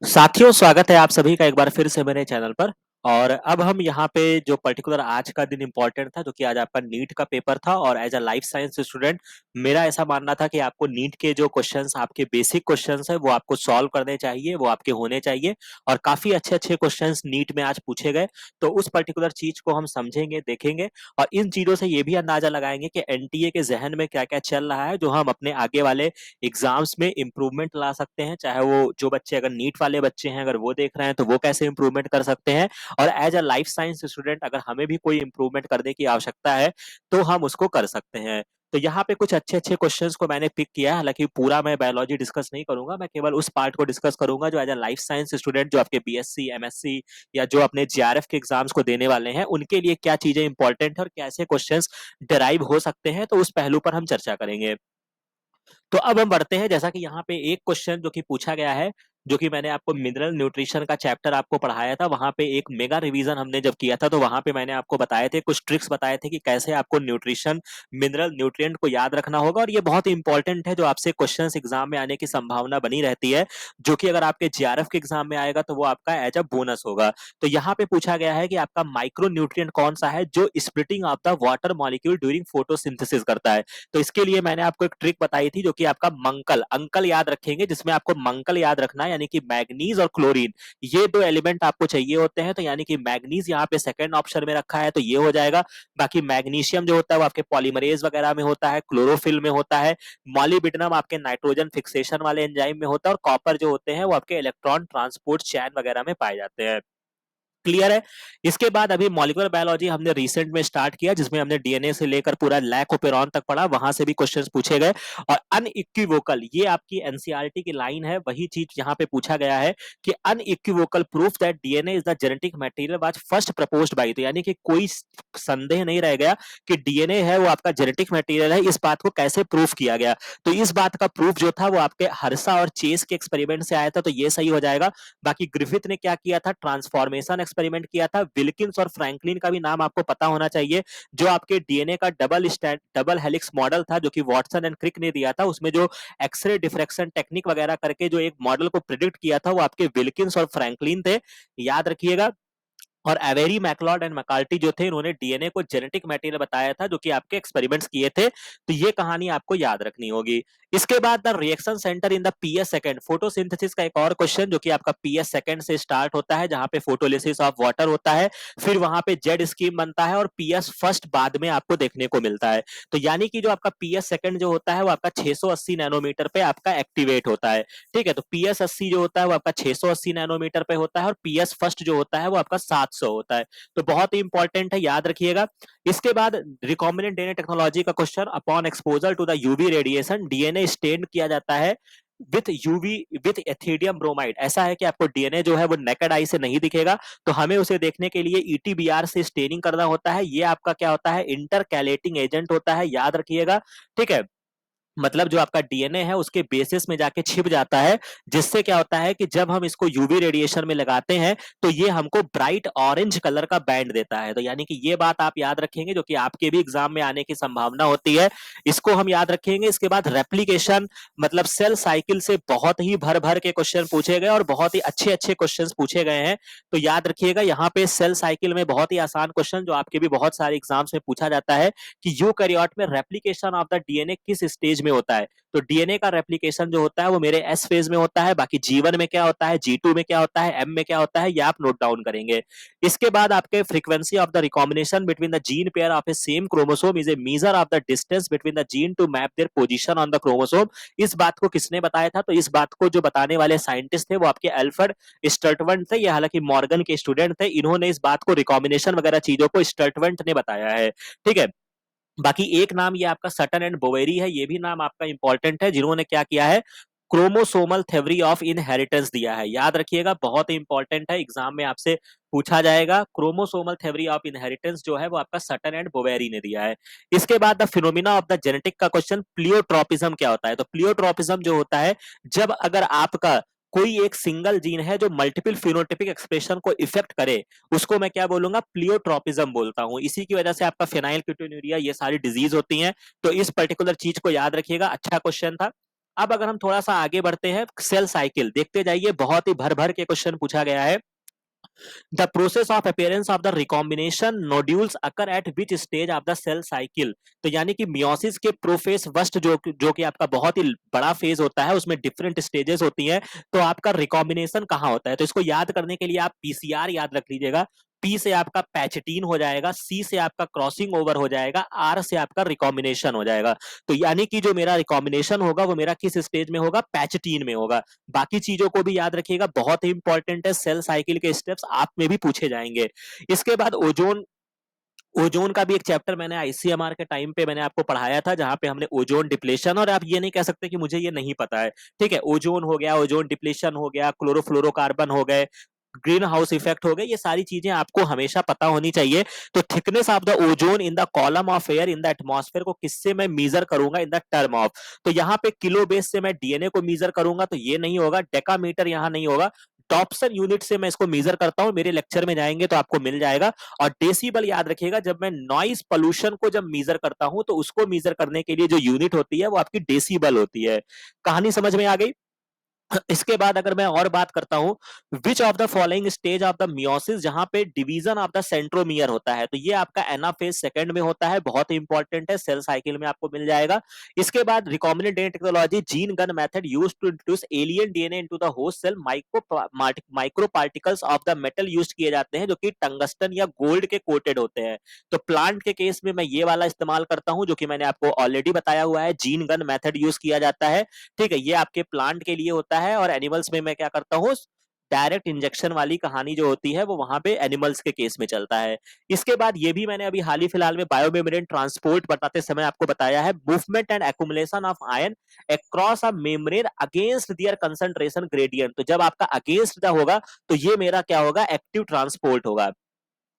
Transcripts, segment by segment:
साथियों, स्वागत है आप सभी का एक बार फिर से मेरे चैनल पर। और अब हम यहाँ पे जो पर्टिकुलर आज का दिन इम्पोर्टेंट था, जो कि आज आपका नीट का पेपर था। और as a life science student मेरा ऐसा मानना था कि आपको नीट के जो क्वेश्चंस, आपके बेसिक क्वेश्चंस है, वो आपको सॉल्व करने चाहिए, वो आपके होने चाहिए। और काफी अच्छे अच्छे क्वेश्चंस नीट में आज पूछे गए। तो उस पर्टिकुलर चीज को हम समझेंगे, देखेंगे, और इन चीजों से ये भी अंदाजा लगाएंगे कि एनटीए के जहन में क्या क्या चल रहा है, जो हम अपने आगे वाले एग्जाम्स में इंप्रूवमेंट ला सकते हैं। चाहे वो जो बच्चे, अगर नीट वाले बच्चे हैं, अगर वो देख रहे हैं तो वो कैसे इंप्रूवमेंट कर सकते हैं। और as a life science student अगर हमें भी कोई इंप्रूवमेंट करने की आवश्यकता है तो हम उसको कर सकते हैं। तो यहाँ पे कुछ अच्छे अच्छे क्वेश्चंस को मैंने पिक किया है। हालांकि पूरा मैं बायोलॉजी डिस्कस नहीं करूंगा, मैं केवल उस पार्ट को डिस्कस करूंगा जो as a life science student, जो आपके बीएससी, एमएससी या जो अपने जेआरएफ के एग्जाम्स को देने वाले हैं, उनके लिए क्या चीजें इंपॉर्टेंट है और कैसे क्वेश्चंस डिराइव हो सकते हैं, तो उस पहलू पर हम चर्चा करेंगे। तो अब हम बढ़ते हैं। जैसा कि यहाँ पे एक क्वेश्चन जो कि पूछा गया है, जो कि मैंने आपको मिनरल न्यूट्रिशन का चैप्टर आपको पढ़ाया था, वहां पे एक मेगा रिवीजन हमने जब किया था, तो वहां पे मैंने आपको बताए थे, कुछ ट्रिक्स बताए थे कि कैसे आपको न्यूट्रिशन, मिनरल न्यूट्रिएंट को याद रखना होगा। और ये बहुत ही इंपॉर्टेंट है, जो आपसे क्वेश्चंस एग्जाम में आने की संभावना बनी रहती है, जो कि अगर आपके जेआरएफ के एग्जाम में आएगा तो वो आपका एज अ बोनस होगा। तो यहाँ पे पूछा गया है कि आपका माइक्रो न्यूट्रिएंट कौन सा है जो splitting of the water molecule during photosynthesis करता है। तो इसके लिए मैंने आपको एक ट्रिक बताई थी, जो कि आपका मंकल अंकल याद रखेंगे, जिसमें आपको मंकल याद रखना है, यानी कि मैग्नीज और क्लोरीन, ये दो एलिमेंट आपको चाहिए होते हैं। तो यानी कि मैग्नीज यहाँ पे सेकंड ऑप्शन में रखा है, तो ये हो जाएगा। बाकी मैग्नीशियम जो होता है वो आपके पॉलीमरेज वगैरह में होता है, क्लोरोफिल में होता है। मॉलिब्डेनम आपके नाइट्रोजन फिक्सेशन वाले एंजाइम में होता है। और कॉपर जो होते हैं वो आपके इलेक्ट्रॉन ट्रांसपोर्ट चैन वगैरह में पाए जाते हैं। क्लियर है। इसके बाद अभी मॉलिक्यूलर बायोलॉजी हमने रिसेंट में स्टार्ट किया, जिसमें हमने डीएनए से लेकर पूरा लैकोपेरॉन तक पढ़ा, वहां से भी क्वेश्चंस पूछे गए। और अनइक्विवोकल, ये आपकी एनसीईआरटी की लाइन है, वही चीज यहाँ पे पूछा गया है कि unequivocal proof that DNA is the genetic material was first proposed by. तो यानी कि कोई संदेह नहीं रह गया कि डीएनए है वो आपका जेनेटिक मटेरियल है। इस बात को कैसे प्रूफ किया गया? तो इस बात का प्रूफ जो था वो आपके हर्षा और चेस के एक्सपेरिमेंट से आया था, तो ये सही हो जाएगा। बाकी ग्रिफिथ ने क्या किया था? ट्रांसफॉर्मेशन एक्सपेरिमेंट किया था। विल्किंस और फ्रैंकलिन का भी नाम आपको पता होना चाहिए, जो आपके डीएनए का डबल हेलिक्स मॉडल था, जो कि वॉटसन एंड क्रिक ने दिया था। उसमें जो एक्सरे डिफ्रैक्शन टेक्निक वगैरह करके जो एक मॉडल को प्रिडिक्ट किया था, वो आपके विल्किंस और फ्रैंकलिन थे, याद रखिएगा। और एवेरी मैकलॉड एंड मैकार्टी जो थे, इन्होंने डीएनए को जेनेटिक मटेरियल बताया था, जो कि आपके एक्सपेरिमेंट्स किए थे। तो ये कहानी आपको याद रखनी होगी। इसके बाद the reaction centre in the PS second, photosynthesis का एक और क्वेश्चन, जो कि आपका पीएस सेकंड से स्टार्ट होता है, जहां पे फोटोलिसिस ऑफ वाटर होता है, फिर वहां पे जेड स्कीम बनता है, और पीएस फर्स्ट बाद में आपको देखने को मिलता है। तो यानी कि जो आपका पीएस सेकंड जो होता है वो आपका 680 नैनोमीटर पे आपका एक्टिवेट होता है। ठीक है, तो पीएस 80 जो होता है वो आपका 680 नैनोमीटर पे होता है, और पीएस फर्स्ट जो होता है वो आपका 700 होता है। तो बहुत ही इंपॉर्टेंट है, याद रखिएगा। इसके बाद रिकॉम्बिनेंट डीएनए टेक्नोलॉजी का question, upon exposure to the UV radiation DNA stain किया जाता है with UV with ethidium bromide. ऐसा है कि आपको डीएनए जो है वो नेकेड आई से नहीं दिखेगा, तो हमें उसे देखने के लिए ईटीबीआर से स्टेनिंग करना होता है। ये आपका क्या होता है? इंटरकैलेटिंग एजेंट होता है, याद रखिएगा। ठीक है, मतलब जो आपका डीएनए है उसके बेसिस में जाके छिप जाता है, जिससे क्या होता है कि जब हम इसको यूवी रेडिएशन में लगाते हैं तो ये हमको ब्राइट ऑरेंज कलर का बैंड देता है। तो यानी कि ये बात आप याद रखेंगे, जो कि आपके भी एग्जाम में आने की संभावना होती है, इसको हम याद रखेंगे। इसके बाद रेप्लीकेशन, मतलब सेल साइकिल से बहुत ही भर भर के क्वेश्चन पूछे गए और बहुत ही अच्छे अच्छे क्वेश्चन पूछे गए हैं। तो याद रखिएगा, यहाँ पे सेल साइकिल में बहुत ही आसान क्वेश्चन, जो आपके भी बहुत सारे एग्जाम्स में पूछा जाता है, कि यूकैरियोट में रेप्लिकेशन ऑफ द डीएनए किस स्टेज में होता है। तो डीएनए का रेप्लिकेशन जो होता है वो मेरे एस फेज में होता है। बाकी जी1 में क्या होता है, जी2 में क्या होता है, एम में क्या होता है, ये आप नोट डाउन करेंगे। इसके बाद आपके frequency of the recombination between the gene pair of a same chromosome is a measure of the distance between the gene to map their position on the chromosome. इस बात को किसने बताया था? तो इस बात को जो बताने वाले साइंटिस्ट थे वो आपके अल्फ्रेड स्टर्टवंट थे। ये हालांकि मॉर्गन के स्टूडेंट थे, इन्होंने इस बात को, रिकॉम्बिनेशन वगैरह चीजों को स्टर्टवंट ने बताया है। ठीक है, बाकी एक नाम ये आपका सटन एंड बोवेरी है, ये भी नाम आपका इंपॉर्टेंट है, जिन्होंने क्या किया है? क्रोमोसोमल थ्योरी ऑफ इनहेरिटेंस दिया है, याद रखिएगा, बहुत ही इंपॉर्टेंट है, एग्जाम में आपसे पूछा जाएगा। क्रोमोसोमल थ्योरी ऑफ इनहेरिटेंस जो है वो आपका सटन एंड बोवेरी ने दिया है। इसके बाद the phenomena of the genetic का क्वेश्चन, प्लियोट्रोपिज्म क्या होता है? तो प्लियोट्रोपिज्म जो होता है, जब अगर आपका कोई एक सिंगल जीन है जो मल्टीपल फिनोटिपिक एक्सप्रेशन को इफेक्ट करे, उसको मैं क्या बोलूंगा? प्लियोट्रोपिज्म बोलता हूं। इसी की वजह से आपका फेनाइल कीटोन्यूरिया, ये सारी डिजीज होती हैं। तो इस पर्टिकुलर चीज को याद रखिएगा, अच्छा क्वेश्चन था। अब अगर हम थोड़ा सा आगे बढ़ते हैं, सेल साइकिल देखते जाइए, बहुत ही भर भर के क्वेश्चन पूछा गया है। The process of appearance of the recombination nodules occur at which stage of the cell cycle? तो यानी कि मियोसिस के प्रोफेस वस्ट जो कि आपका बहुत ही बड़ा फेज होता है, उसमें डिफरेंट स्टेजेस होती हैं। तो आपका रिकॉम्बिनेशन कहाँ होता है? तो इसको याद करने के लिए आप पीसीआर याद रख लीजिएगा। पी से आपका पैचटीन हो जाएगा, सी से आपका क्रॉसिंग ओवर हो जाएगा, आर से आपका रिकॉम्बिनेशन हो जाएगा। तो यानी कि जो मेरा रिकॉम्बिनेशन होगा वो मेरा किस स्टेज में होगा? पैचटीन में होगा। बाकी चीजों को भी याद रखिएगा, बहुत ही इंपॉर्टेंट है, सेल साइकिल के स्टेप्स आप में भी पूछे जाएंगे। इसके बाद ओजोन, ओजोन का भी एक चैप्टर मैंने आईसीएमआर के टाइम पे मैंने आपको पढ़ाया था, जहां पे हमने ओजोन डिप्लेशन, और आप ये नहीं कह सकते कि मुझे ये नहीं पता है, ठीक है। ओजोन हो गया, ओजोन डिप्लेशन हो गया, क्लोरोफ्लोरोकार्बन हो गए, ग्रीन हाउस इफेक्ट हो गए, ये सारी चीजें आपको हमेशा पता होनी चाहिए। तो thickness of the ozone in the column of air in the atmosphere को किससे मैं मेजर करूंगा? इन द टर्म ऑफ, तो यहाँ पे किलो बेस से मैं डीएनए को मेजर करूंगा, तो ये नहीं होगा। डेकामीटर यहाँ नहीं होगा। डॉप्सन यूनिट से मैं इसको मेजर करता हूं, मेरे लेक्चर में जाएंगे तो आपको मिल जाएगा। और डेसिबल याद रखिएगा, जब मैं नॉइस पोल्यूशन को जब मेजर करता हूं तो उसको मेजर करने के लिए जो यूनिट होती है वो आपकी डेसिबल होती है। कहानी समझ में आ गई? इसके बाद अगर मैं और बात करता हूं, विच of the following stage of the meiosis, जहां पे डिवीजन ऑफ द सेंट्रोमियर होता है, तो ये आपका एनाफेज सेकंड में होता है, बहुत ही इंपॉर्टेंट है, सेल साइकिल में आपको मिल जाएगा। इसके बाद recombinant DNA technology, gene gun method used to introduce alien DNA into the host cell, micro particles of the metal use किए जाते हैं जो कि टंगस्टन या गोल्ड के कोटेड होते हैं। तो प्लांट के केस में मैं ये वाला इस्तेमाल करता हूं, जो कि मैंने आपको ऑलरेडी बताया हुआ है, जीन गन मेथड यूज किया जाता है, ठीक है। ये आपके प्लांट के लिए होता है, और एनिमल्स में मैं क्या करता हूँ, डायरेक्ट इंजेक्शन वाली कहानी जो होती है वो वहां पे एनिमल्स के केस में चलता है। इसके बाद ये भी मैंने अभी हाल ही फिलहाल में बायोमेम्ब्रेन ट्रांसपोर्ट बताते समय आपको बताया है, movement and accumulation of ion across a membrane against their concentration gradient. तो जब आपका अगेंस्ट होगा तो ये मेरा क्या होगा? एक्टिव ट्रांसपोर्ट होगा।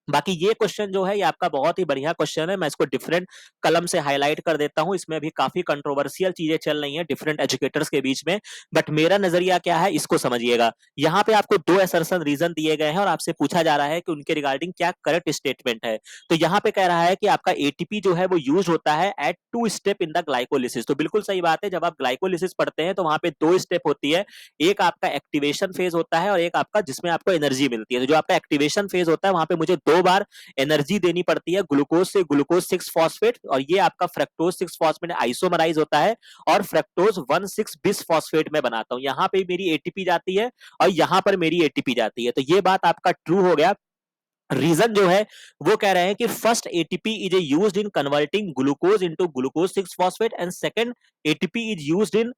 बाकी ये क्वेश्चन जो है ये आपका बहुत ही बढ़िया क्वेश्चन है, मैं इसको डिफरेंट कलम से हाईलाइट कर देता हूं। इसमें अभी काफी कंट्रोवर्शियल चीजें चल रही हैं डिफरेंट एजुकेटर्स के बीच में, बट मेरा नजरिया क्या है इसको समझिएगा। यहाँ पे आपको दो असर्शन रीजन दिए गए हैं और आपसे पूछा जा रहा है कि उनके रिगार्डिंग क्या करेक्ट स्टेटमेंट है। तो यहाँ पे कह रहा है कि आपका एटीपी जो है वो यूज होता है at two step in the glycolysis. तो बिल्कुल सही बात है, जब आप ग्लाइकोलिसिस पढ़ते हैं तो वहां पे दो स्टेप होती है, एक आपका एक्टिवेशन फेज होता है और एक आपका जिसमें आपको एनर्जी मिलती है। तो जो आपका एक्टिवेशन फेज होता है वहां पे मुझे दो बार एनर्जी देनी पड़ती है, ग्लूकोज से ग्लूकोज 6 फॉस्फेट, और ये आपका फ्रक्टोज 6 फॉस्फेट आइसोमराइज होता है, और फ्रक्टोज 1,6 बिस फॉस्फेट में बनाता हूं। यहां पे मेरी एटीपी जाती है और यहां पर मेरी एटीपी जाती है। तो ये बात आपका ट्रू हो गया। रीजन जो है वो कह रहे हैं कि first ATP is used in converting glucose into glucose 6 phosphate, and second ATP is used in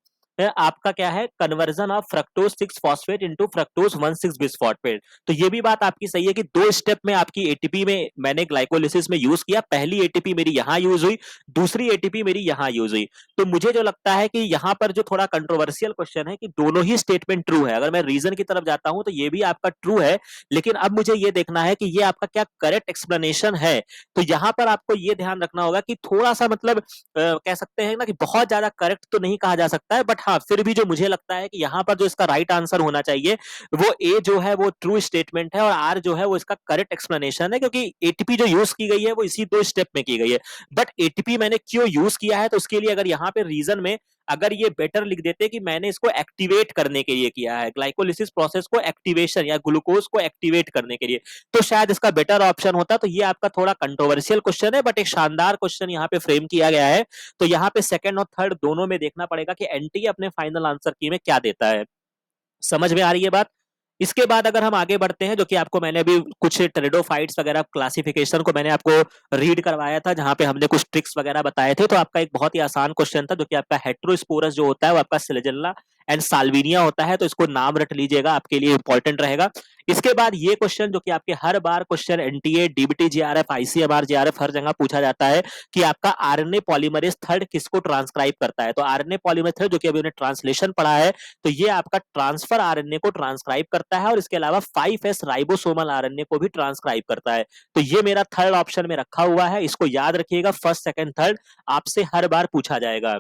आपका क्या है? Conversion of fructose 6 phosphate into fructose 1,6 bisphosphate. तो ये भी बात आपकी सही है कि दो स्टेप में आपकी एटीपी में मैंने ग्लाइकोलिसिस में यूज किया। पहली एटीपी मेरी यहां यूज हुई, दूसरी एटीपी मेरी यहां यूज हुई। तो मुझे जो लगता है कि यहां पर जो थोड़ा कंट्रोवर्शियल क्वेश्चन है कि दोनों ही स्टेटमेंट ट्रू है। अगर मैं रीजन की तरफ जाता हूं तो ये भी आपका ट्रू है, लेकिन अब मुझे ये देखना है कि ये आपका क्या करेक्ट एक्सप्लेनेशन है। तो यहां पर आपको ये ध्यान रखना होगा कि थोड़ा सा मतलब कह सकते हैं ना कि बहुत ज्यादा करेक्ट तो नहीं कहा जा सकता है, बट हाँ फिर भी जो मुझे लगता है कि यहाँ पर जो इसका राइट आंसर होना चाहिए वो ए जो है वो ट्रू स्टेटमेंट है, और आर जो है वो इसका करेक्ट एक्सप्लेनेशन है, क्योंकि एटीपी जो यूज की गई है वो इसी दो स्टेप में की गई है। बट एटीपी मैंने क्यों यूज किया है, तो उसके लिए अगर यहाँ पे रीजन में अगर ये बेटर लिख देते कि मैंने इसको एक्टिवेट करने के लिए किया है, ग्लाइकोलिसिस प्रोसेस को एक्टिवेशन या ग्लूकोज को एक्टिवेट करने के लिए, तो शायद इसका बेटर ऑप्शन होता। तो ये आपका थोड़ा कंट्रोवर्शियल क्वेश्चन है, बट एक शानदार क्वेश्चन यहाँ पे फ्रेम किया गया है। तो यहाँ पे सेकंड और थर्ड दोनों में देखना पड़ेगा कि एनटी अपने फाइनल आंसर की में क्या देता है। समझ में आ रही है बात? इसके बाद अगर हम आगे बढ़ते हैं, जो कि आपको मैंने अभी कुछ टेरिडोफाइट्स वगैरह क्लासिफिकेशन को मैंने आपको रीड करवाया था, जहां पे हमने कुछ ट्रिक्स वगैरह बताए थे। तो आपका एक बहुत ही आसान क्वेश्चन था, जो कि आपका हेट्रोस्पोरस जो होता है वो आपका सिलेजेला एंड साल्विनिया होता है। तो इसको नाम रट लीजिएगा, आपके लिए इंपॉर्टेंट रहेगा। इसके बाद ये क्वेश्चन जो कि आपके हर बार question NTA, DBT, JRF, ICMR, JRF हर जगह पूछा जाता है कि आपका आरएनए पॉलीमरेज थर्ड किसको ट्रांसक्राइब करता है। तो आरएनए पॉलीमरेज थर्ड जो कि अभी हमने ट्रांसलेशन पढ़ा है, तो ये आपका ट्रांसफर आरएनए को ट्रांसक्राइब करता है, और इसके अलावा 5s राइबोसोमल आरएनए को भी ट्रांसक्राइब करता है। तो ये मेरा थर्ड ऑप्शन में रखा हुआ है, इसको याद रखिएगा। फर्स्ट, सेकंड, थर्ड आपसे हर बार पूछा जाएगा।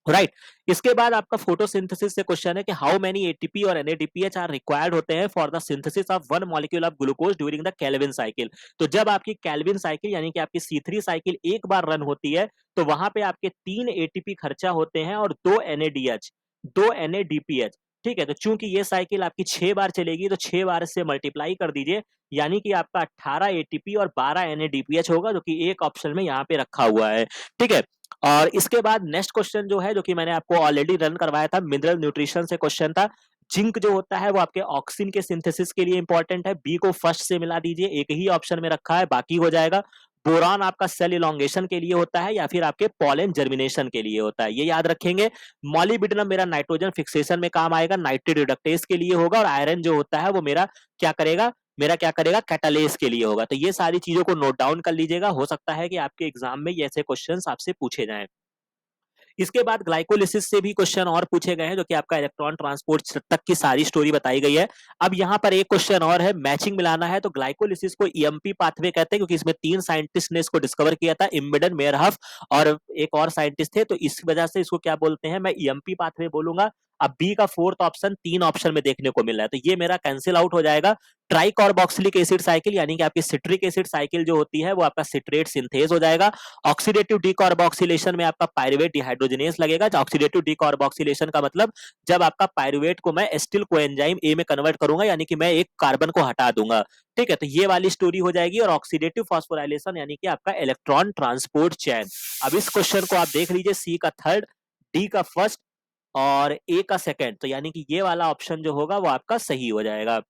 राइट। इसके बाद आपका फोटोसिंथेसिस से क्वेश्चन है कि हाउ मेनी एटीपी और एनएडीपीएच आर रिक्वायर्ड होते हैं for the synthesis of one molecule of glucose during the Calvin cycle. तो जब आपकी केल्विन साइकिल यानी कि आपकी C3 साइकिल एक बार रन होती है तो वहां पे आपके 3 एटीपी खर्चा होते हैं और 2 एनएडीएच, 2 एनएडीपीएच। ठीक है, तो चूंकि ये साइकिल आपकी 6 बार चलेगी तो 6 बार से मल्टीप्लाई कर दीजिए, यानी कि आपका 18 एटीपी और 12 एनएडीपीएच होगा, जो कि एक ऑप्शन में यहाँ पे रखा हुआ है। ठीक है, और इसके बाद नेक्स्ट क्वेश्चन जो है, जो कि मैंने आपको ऑलरेडी रन करवाया था, मिनरल न्यूट्रिशन से क्वेश्चन था। जिंक जो होता है वो आपके ऑक्सीन के सिंथेसिस के लिए इंपॉर्टेंट है। बी को फर्स्ट से मिला दीजिए, एक ही ऑप्शन में रखा है, बाकी हो जाएगा। बोरान आपका सेल इलोंगेशन के लिए होता है या फिर आपके पॉलन जर्मिनेशन के लिए होता है, ये याद रखेंगे। मॉलिब्डेनम मेरा नाइट्रोजन फिक्सेशन में काम आएगा, नाइट्रेट रिडक्टेज के लिए होगा। और आयरन जो होता है वो क्या करेगा, कैटालेस के लिए होगा। तो ये सारी चीजों को नोट डाउन कर लीजिएगा, हो सकता है कि आपके एग्जाम में ये ऐसे क्वेश्चंस आपसे पूछे जाएं। इसके बाद ग्लाइकोलिसिस से भी क्वेश्चन और पूछे गए हैं, जो कि आपका इलेक्ट्रॉन ट्रांसपोर्ट तक की सारी स्टोरी बताई गई है। अब यहाँ पर एक क्वेश्चन और है, मैचिंग मिलाना है। तो ग्लाइकोलिसिस को ईएमपी पाथवे कहते हैं, क्योंकि इसमें 3 साइंटिस्ट ने इसको डिस्कवर किया था, इम्बेडन, मेयरहफ और एक और साइंटिस्ट थे। तो इस वजह से इसको क्या बोलते हैं, मैं ईएमपी पाथवे बोलूंगा। अब बी का फोर्थ ऑप्शन 3 ऑप्शन में देखने को मिल रहा है, तो ये मेरा कैंसिल आउट हो जाएगा। ट्राइकार्बोक्सिलिक एसिड साइकिल यानी कि आपकी सिट्रिक एसिड साइकिल जो होती है वो आपका सिट्रेट सिंथेज हो जाएगा। ऑक्सीडेटिव डीकार्बोक्सिलेशन में आपका पायरुवेट डिहाइड्रोजनेस लगेगा। ऑक्सीडेटिव डीकार्बोक्सिलेशन का मतलब जब आपका पायरुवेट को मैं एस्टिल कोएंजाइम ए में कन्वर्ट करूंगा, यानी कि मैं एक कार्बन को हटा दूंगा। ठीक है, तो ये वाली स्टोरी हो जाएगी। और ऑक्सीडेटिव फॉस्फोराइलेशन यानी कि आपका इलेक्ट्रॉन ट्रांसपोर्ट चेन। अब इस क्वेश्चन को आप देख लीजिए, सी का थर्ड, डी का फर्स्ट और ए का सेकंड, तो यानी कि ये वाला ऑप्शन जो होगा वो आपका सही हो जाएगा।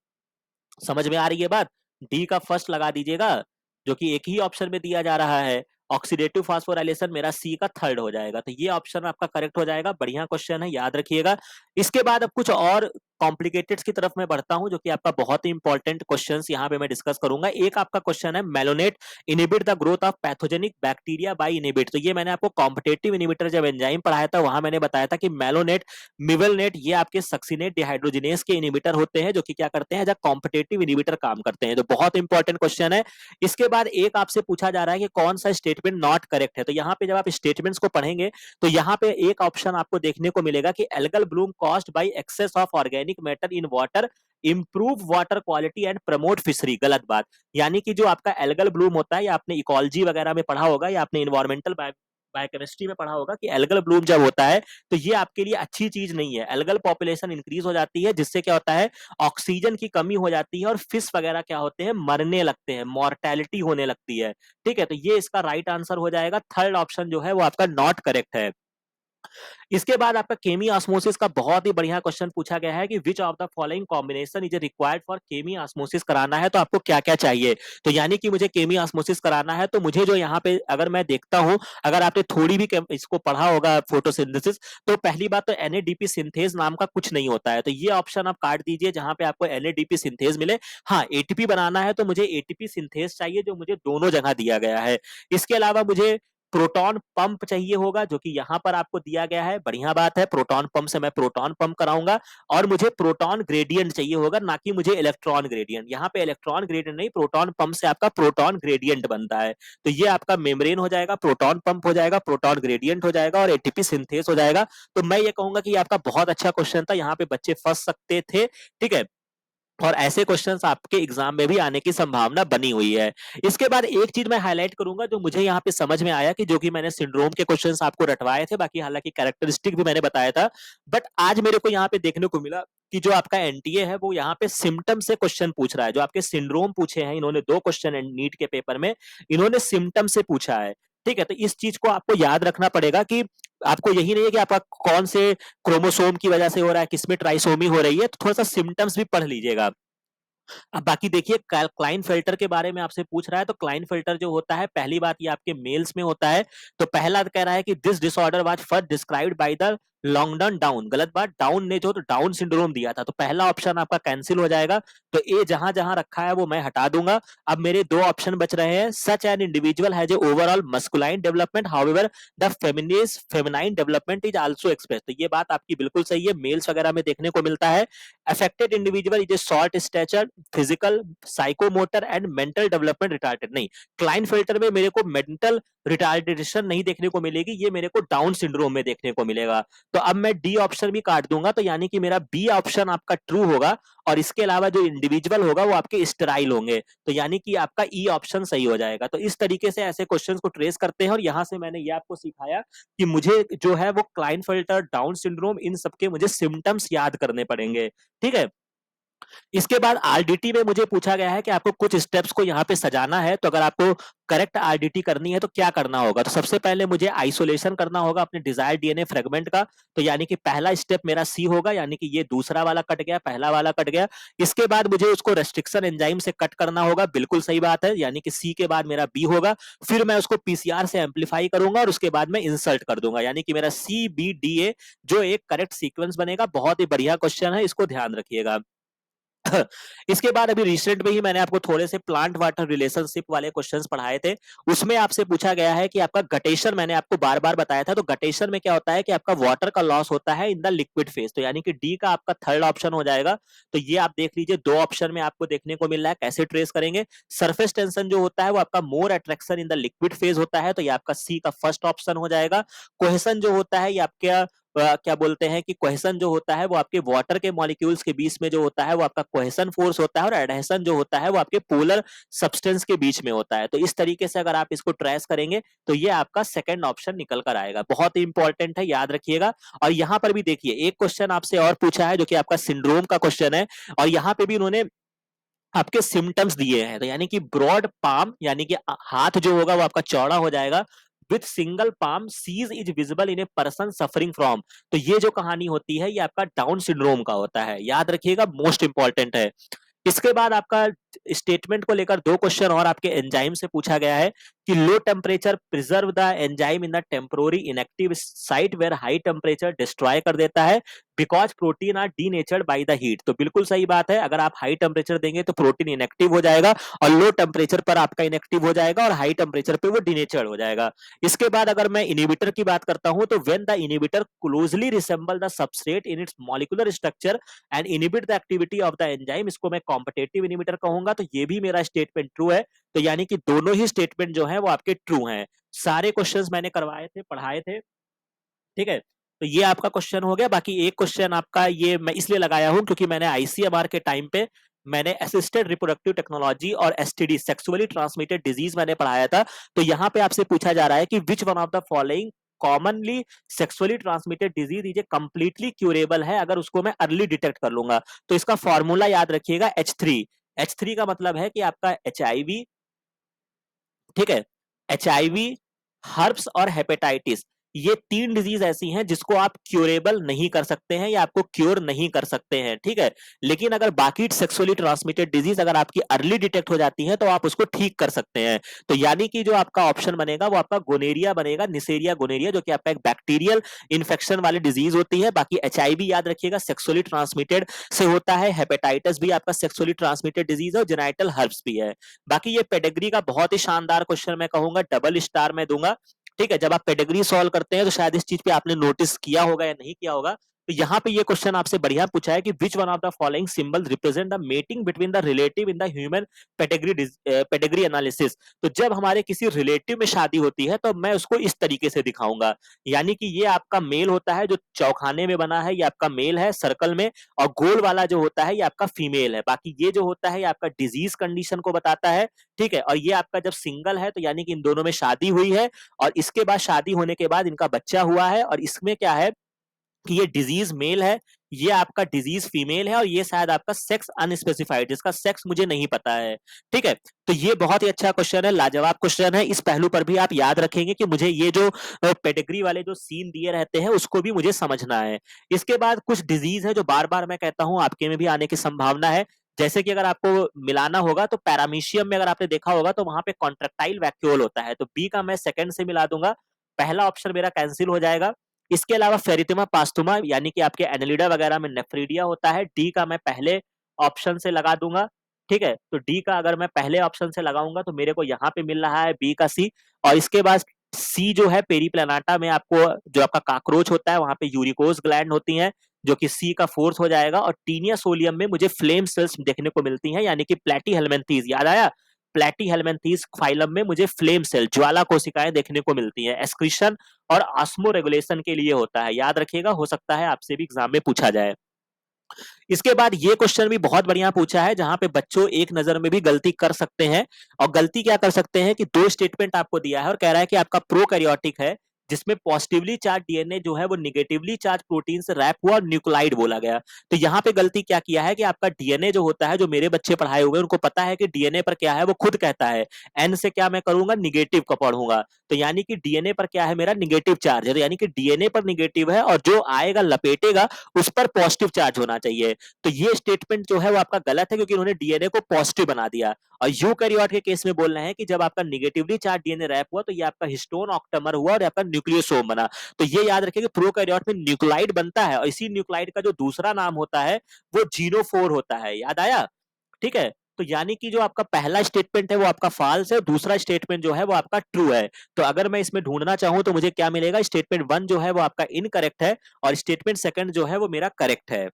समझ में आ रही है बात? डी का फर्स्ट लगा दीजिएगा, जो कि एक ही ऑप्शन में दिया जा रहा है। ऑक्सीडेटिव फास्फोराइलेशन मेरा सी का थर्ड हो जाएगा, तो ये ऑप्शन आपका करेक्ट हो जाएगा। बढ़िया क्वेश्चन है, याद रखिएगा। इसके बाद अब कुछ और कॉम्प्लिकेटेड की तरफ मैं बढ़ता हूं, जो कि आपका बहुत ही इंपॉर्टेंट क्वेश्चंस यहाँ पे मैं डिस्कस करूंगा। एक आपका क्वेश्चन है, malonate inhibit the growth of pathogenic bacteria by inhibit. तो ये मैंने आपको कॉम्पिटेटिव इनिबिटर जब एंजाइम पढ़ाया था, वहां मैंने बताया था कि मेलोनेट, मिवेलनेट, ये आपके सक्सिनेट डिहाइड्रोजिनेस के इनिबिटर होते हैं, जो कि क्या करते हैं, जब कॉम्पिटेटिव इनिबिटर काम करते हैं। तो बहुत इंपॉर्टेंट क्वेश्चन है। इसके बाद एक आपसे पूछा जा रहा है कि कौन सा स्टेटमेंट नॉट करेक्ट है। तो यहाँ पे जब आप स्टेटमेंट्स को पढ़ेंगे तो यहाँ पे एक ऑप्शन आपको देखने को मिलेगा कि algal Bloom caused by access of organic matter in water improve water quality and promote fishery. गलत बात। यानी कि जो आपका एल्गल ब्लूम होता है, या आपने इकोलॉजी वगैरह में पढ़ा होगा, या आपने इन्वायरमेंटल बायोकेमिस्ट्री में पढ़ा होगा कि एल्गल ब्लूम जब होता है तो ये आपके लिए अच्छी चीज नहीं है। एल्गल पॉपुलेशन इंक्रीज हो जाती है, जिससे क्या होता है, ऑक्सीजन की कमी हो जाती है और फिश वगैरह क्या होते हैं, मरने लगते हैं, मॉर्टेलिटी होने लगती है। ठीक है, तो ये इसका राइट आंसर हो जाएगा। थर्ड ऑप्शन जो है वो आपका नॉट करेक्ट है। इसके बाद आपका केमी ऑस्मोसिस का बहुत ही बढ़िया क्वेश्चन पूछा गया है कि which of the following combination is required for chemiosmosis कराना है, तो आपको क्या क्या चाहिए। तो यानी कि मुझे केमी ऑस्मोसिस कराना है, तो मुझे जो यहाँ पे अगर मैं देखता हूं, अगर आपने थोड़ी भी इसको पढ़ा होगा फोटोसिंथेसिस, तो पहली बात तो एनएडीपी सिंथेज नाम का कुछ नहीं होता है। तो ये ऑप्शन आप काट दीजिए जहां पे आपको एनएडीपी सिंथेज मिले। हाँ, एटीपी बनाना है तो मुझे एटीपी सिंथेज चाहिए, जो मुझे दोनों जगह दिया गया है। इसके अलावा मुझे प्रोटॉन पंप चाहिए होगा, जो कि यहां पर आपको दिया गया है। बढ़िया बात है, प्रोटॉन पंप से मैं प्रोटॉन पंप कराऊंगा। और मुझे प्रोटॉन ग्रेडियंट चाहिए होगा, ना कि मुझे इलेक्ट्रॉन ग्रेडियंट। यहाँ पे इलेक्ट्रॉन ग्रेडियंट नहीं, प्रोटॉन पंप से आपका प्रोटॉन ग्रेडियंट बनता है। तो ये आपका मेम्ब्रेन हो जाएगा, प्रोटॉन पंप हो जाएगा, प्रोटॉन ग्रेडियंट हो जाएगा और एटीपी सिंथेस हो जाएगा। तो मैं ये कहूंगा कि आपका बहुत अच्छा क्वेश्चन था, यहाँ पे बच्चे फंस सकते थे। ठीक है, और ऐसे क्वेश्चंस आपके एग्जाम में भी आने की संभावना बनी हुई है। इसके बाद एक चीज मैं हाईलाइट करूंगा, जो मुझे यहाँ पे समझ में आया, कि जो कि मैंने सिंड्रोम के क्वेश्चंस आपको रटवाए थे, बाकी हालांकि कैरेक्टरिस्टिक भी मैंने बताया था। बट आज मेरे को यहाँ पे देखने को मिला कि जो आपका एनटीए है वो यहाँ पे सिम्टम से क्वेश्चन पूछ रहा है। जो आपके सिंड्रोम पूछे हैं, इन्होंने 2 क्वेश्चन नीट के पेपर में, इन्होंने सिम्टम से पूछा है। ठीक है, तो इस चीज को आपको याद रखना पड़ेगा कि आपको यही नहीं है कि आपका कौन से क्रोमोसोम की वजह से हो रहा है, किसमें ट्राइसोमी हो रही है, तो थोड़ा सा सिम्टम्स भी पढ़ लीजिएगा। अब बाकी देखिए, क्लाइन फिल्टर के बारे में आपसे पूछ रहा है, तो क्लाइन फिल्टर जो होता है, पहली बात ये आपके मेल्स में होता है। तो पहला कह रहा है कि this disorder was first described by the Langdon Down. गलत बात, डाउन ने जो तो डाउन सिंड्रोम दिया था, तो पहला ऑप्शन आपका कैंसिल हो जाएगा। तो ए जहां जहां रखा है वो मैं हटा दूंगा। अब मेरे 2 ऑप्शन बच रहे हैं, such an individual has a overall masculine development, however the feminine development is also express. तो ये बात आपकी बिल्कुल सही है, मेल्स वगैरह में देखने को मिलता है। Affected individual is a short stature, physical, psychomotor and mental development retarded. नहीं, क्लाइन फिल्टर में मेरे को मेंटल रिटार्डेशन नहीं देखने को मिलेगी, ये मेरे को डाउन सिंड्रोम में देखने को मिलेगा। तो अब मैं डी ऑप्शन भी काट दूंगा, तो यानी कि मेरा बी ऑप्शन आपका ट्रू होगा और इसके अलावा जो इंडिविजुअल होगा वो आपके स्टेराइल होंगे, तो यानी कि आपका ई ऑप्शन सही हो जाएगा। तो इस तरीके से ऐसे क्वेश्चंस को ट्रेस करते हैं और यहां से मैंने ये आपको सिखाया कि मुझे जो है वो क्लाइनफेल्टर, डाउन सिंड्रोम, इन सबके मुझे सिम्टम्स याद करने पड़ेंगे। ठीक है। इसके बाद आरडीटी में मुझे पूछा गया है कि आपको कुछ स्टेप्स को यहाँ पे सजाना है, तो अगर आपको करेक्ट आरडीटी करनी है तो क्या करना होगा। तो सबसे पहले मुझे आइसोलेशन करना होगा अपने डिजायर्ड डीएनए फ्रेगमेंट का, तो यानी कि पहला स्टेप मेरा सी होगा, यानी कि ये दूसरा वाला कट गया, पहला वाला कट गया। इसके बाद मुझे उसको रेस्ट्रिक्शन एंजाइम से कट करना होगा, बिल्कुल सही बात है, यानी कि सी के बाद मेरा बी होगा। फिर मैं उसको पीसीआर से एम्पलीफाई करूंगा और उसके बाद मैं इंसर्ट कर दूंगा, यानी कि मेरा सी बी डी ए जो एक करेक्ट सीक्वेंस बनेगा। बहुत ही बढ़िया क्वेश्चन है, इसको ध्यान रखिएगा। इसके बाद अभी रिसेंट में ही मैंने आपको थोड़े से प्लांट वाटर रिलेशनशिप वाले क्वेश्चंस पढ़ाए थे, उसमें आपसे पूछा गया है कि आपका गटेशन, मैंने आपको बार बार बताया था, तो गटेशन में क्या होता है कि आपका वाटर का लॉस होता है इन द लिक्विड फेज, तो यानी कि डी का आपका थर्ड ऑप्शन हो जाएगा। तो ये आप देख लीजिए, दो ऑप्शन में आपको देखने को मिल रहा है, कैसे ट्रेस करेंगे। सरफेस टेंशन जो होता है वो आपका more attraction in the liquid phase होता है, तो ये आपका सी का फर्स्ट ऑप्शन हो जाएगा। कोहेसन जो होता है ये आपका क्या बोलते हैं कि कोहेसन जो होता है वो आपके वाटर के मॉलिक्यूल्स के बीच में जो होता है वो आपका कोहेसन फोर्स होता है, और एडहेशन जो होता है वो आपके पोलर सब्सटेंस के बीच में होता है। तो इस तरीके से अगर आप इसको ट्रेस करेंगे तो ये आपका सेकंड ऑप्शन निकल कर आएगा। बहुत ही इंपॉर्टेंट है, याद रखिएगा। और यहाँ पर भी देखिए, एक क्वेश्चन आपसे और पूछा है जो कि आपका सिंड्रोम का क्वेश्चन है, और यहाँ पे भी उन्होंने आपके सिम्टम्स दिए हैं, तो यानी कि ब्रॉड पाम, यानी कि हाथ जो होगा वो आपका चौड़ा हो जाएगा। विथ सिंगल पाम सीज is visible in a person suffering from, तो ये जो कहानी होती है ये आपका डाउन सिंड्रोम का होता है, याद रखिएगा, मोस्ट इंपॉर्टेंट है। इसके बाद आपका स्टेटमेंट को लेकर दो क्वेश्चन और आपके एंजाइम से पूछा गया है कि low temperature preserve the enzyme in the temporary inactive site where high temperature destroy कर देता है because protein are denatured by the heat. तो बिल्कुल सही बात है, अगर आप हाई टेम्परेचर देंगे तो प्रोटीन इनएक्टिव हो जाएगा, और लो टेम्परेचर पर आपका इनएक्टिव हो जाएगा, और हाई टेम्परेचर पे वो डीनेचर्ड हो जाएगा। इसके बाद अगर मैं इनिबिटर की बात करता हूं, तो when the inhibitor closely resemble the substrate in its molecular structure and inhibit the activity of the enzyme, इसको मैं कॉम्पिटेटिव इनिबिटर कहूंगा। तो ये भी मेरा स्टेटमेंट ट्रू है, तो यानी कि दोनों ही स्टेटमेंट जो है वो आपके ट्रू हैं। सारे क्वेश्चंस मैंने करवाए थे, पढ़ाए थे। ठीक है, तो ये आपका क्वेश्चन हो गया। बाकी एक क्वेश्चन आपका ये मैं इसलिए लगाया हूं क्योंकि मैंने आईसीएमआर के टाइम पे मैंने असिस्टेड रिप्रोडक्टिव टेक्नोलॉजी और एसटीडी, सेक्सुअली ट्रांसमिटेड डिजीज, मैंने पढ़ाया था। तो यहाँ पे आपसे पूछा जा रहा है कि विच one of the following commonly sexually transmitted disease is completely curable है अगर उसको मैं अर्ली डिटेक्ट कर लूंगा। तो इसका फॉर्मूला याद रखिएगा, H3। H3 का मतलब है कि आपका HIV, ठीक है, HIV, हर्प्स और हेपेटाइटिस, ये तीन डिजीज ऐसी हैं जिसको आप क्योरेबल नहीं कर सकते हैं या आपको क्योर नहीं कर सकते हैं। ठीक है, लेकिन अगर बाकी सेक्सुअली ट्रांसमिटेड डिजीज अगर आपकी अर्ली डिटेक्ट हो जाती है तो आप उसको ठीक कर सकते हैं। तो यानी कि जो आपका ऑप्शन बनेगा वो आपका गोनेरिया बनेगा, निसेरिया गोनेरिया, जो कि आपका एक बैक्टीरियल इन्फेक्शन वाली डिजीज होती है। बाकी HIV याद रखिएगा सेक्सुअली ट्रांसमिटेड से होता है, हेपेटाइटिस भी आपका सेक्सुअली ट्रांसमिटेड डिजीज है, और जेनाइटल हर्प्स भी है। बाकी ये पेडिग्री का बहुत ही शानदार क्वेश्चन, मैं कहूंगा डबल स्टार में दूंगा। ठीक है, जब आप पेडिग्री सॉल्व करते हैं तो शायद इस चीज पे आपने नोटिस किया होगा या नहीं किया होगा। तो यहाँ पे ये क्वेश्चन आपसे बढ़िया पूछा है कि विच one of the following symbol represent the mating between the relative in the human pedigree analysis. तो जब हमारे किसी रिलेटिव में शादी होती है तो मैं उसको इस तरीके से दिखाऊंगा, यानी कि ये आपका मेल होता है जो चौखाने में बना है, ये आपका मेल है सर्कल में, और गोल वाला जो होता है ये आपका फीमेल है। बाकी ये जो होता है ये आपका डिजीज कंडीशन को बताता है। ठीक है, और ये आपका जब सिंगल है तो यानी कि इन दोनों में शादी हुई है, और इसके बाद शादी होने के बाद इनका बच्चा हुआ है, और इसमें क्या है कि ये डिजीज मेल है, ये आपका डिजीज फीमेल है, और ये शायद आपका सेक्स अनस्पेसिफाइड, जिसका सेक्स मुझे नहीं पता है। ठीक है, तो ये बहुत ही अच्छा क्वेश्चन है, लाजवाब क्वेश्चन है। इस पहलू पर भी आप याद रखेंगे कि मुझे ये जो पेडिग्री वाले जो सीन दिए रहते हैं उसको भी मुझे समझना है। इसके बाद कुछ डिजीज है जो बार बार मैं कहता हूं आपके में भी आने की संभावना है, जैसे कि अगर आपको मिलाना होगा तो पैरामीशियम में अगर आपने देखा होगा तो वहां पे कॉन्ट्रेक्टाइल वैक्यूल होता है, तो बी का मैं सेकंड से मिला दूंगा, पहला ऑप्शन मेरा कैंसिल हो जाएगा। इसके अलावा फेरितिमा पास्तुमा, यानी कि आपके एनेलिडा वगैरह में नेफ्रीडिया होता है, डी का मैं पहले ऑप्शन से लगा दूंगा। ठीक है, तो डी का अगर मैं पहले ऑप्शन से लगाऊंगा तो मेरे को यहाँ पे मिल रहा है बी का सी, और इसके बाद सी जो है पेरीप्लानाटा में आपको जो आपका काकरोच होता है वहां पे यूरिकोस ग्लैंड होती हैं, जो कि सी का फोर्थ हो जाएगा, और टीनिया सोलियम में मुझे फ्लेम सेल्स देखने को मिलती हैं, यानी कि प्लेटी हेलमेंथीज, याद आया, प्लेटीहेल्मिन्थेस फाइलम में मुझे फ्लेम सेल ज्वाला कोशिकाएं देखने को मिलती हैं। एक्सक्रीशन और ऑस्मो रेगुलेशन के लिए होता है, याद रखिएगा, हो सकता है आपसे भी एग्जाम में पूछा जाए। इसके बाद ये क्वेश्चन भी बहुत बढ़िया पूछा है, जहां पे बच्चों एक नजर में भी गलती कर सकते हैं। और गलती क्या कर सकते हैं कि दो स्टेटमेंट आपको दिया है और कह रहा है कि आपका प्रोकैरियोटिक है, जिसमें पॉजिटिवली चार्ज डीएनए जो है वो निगेटिवली चार्ज प्रोटीन से रैप हुआ और न्यूक्लाइड बोला गया। तो यहाँ पे गलती क्या किया है कि आपका डीएनए जो होता है, जो मेरे बच्चे पढ़ाए हुए उनको पता है कि डीएनए पर क्या है, वो खुद कहता है एन से क्या मैं करूंगा, निगेटिव का पढ़ूंगा। तो यानी कि डीएनए पर क्या है, मेरा निगेटिव चार्ज है, तो यानी कि डीएनए पर निगेटिव है और जो आएगा लपेटेगा उस पर पॉजिटिव चार्ज होना चाहिए। तो ये स्टेटमेंट जो है वो आपका गलत है, क्योंकि उन्होंने डीएनए को पॉजिटिव बना दिया। और यूकैरियोट के केस में बोल रहे हैं कि जब आपका निगेटिवली चार्ज डीएनए रैप हुआ तो ये आपका हिस्टोन ऑक्टेमर हुआ और आपका न्यूक्लियोसोम बना। तो ये याद रखिए कि प्रोकैरियोट में न्यूक्लाइड बनता है और इसी न्यूक्लाइड का जो दूसरा नाम होता है वो जीनोफोर होता है। याद आया? ठीक है। तो यानी कि जो आपका पहला स्टेटमेंट है वो आपका फॉल्स है, दूसरा स्टेटमेंट जो है वो आपका ट्रू है। तो अगर मैं इसमें ढूंढना चाहूं तो मुझे क्या मिलेगा, स्टेटमेंट वन जो है वो आपका इनकरेक्ट है और स्टेटमेंट सेकंड जो है वो मेरा करेक्ट है।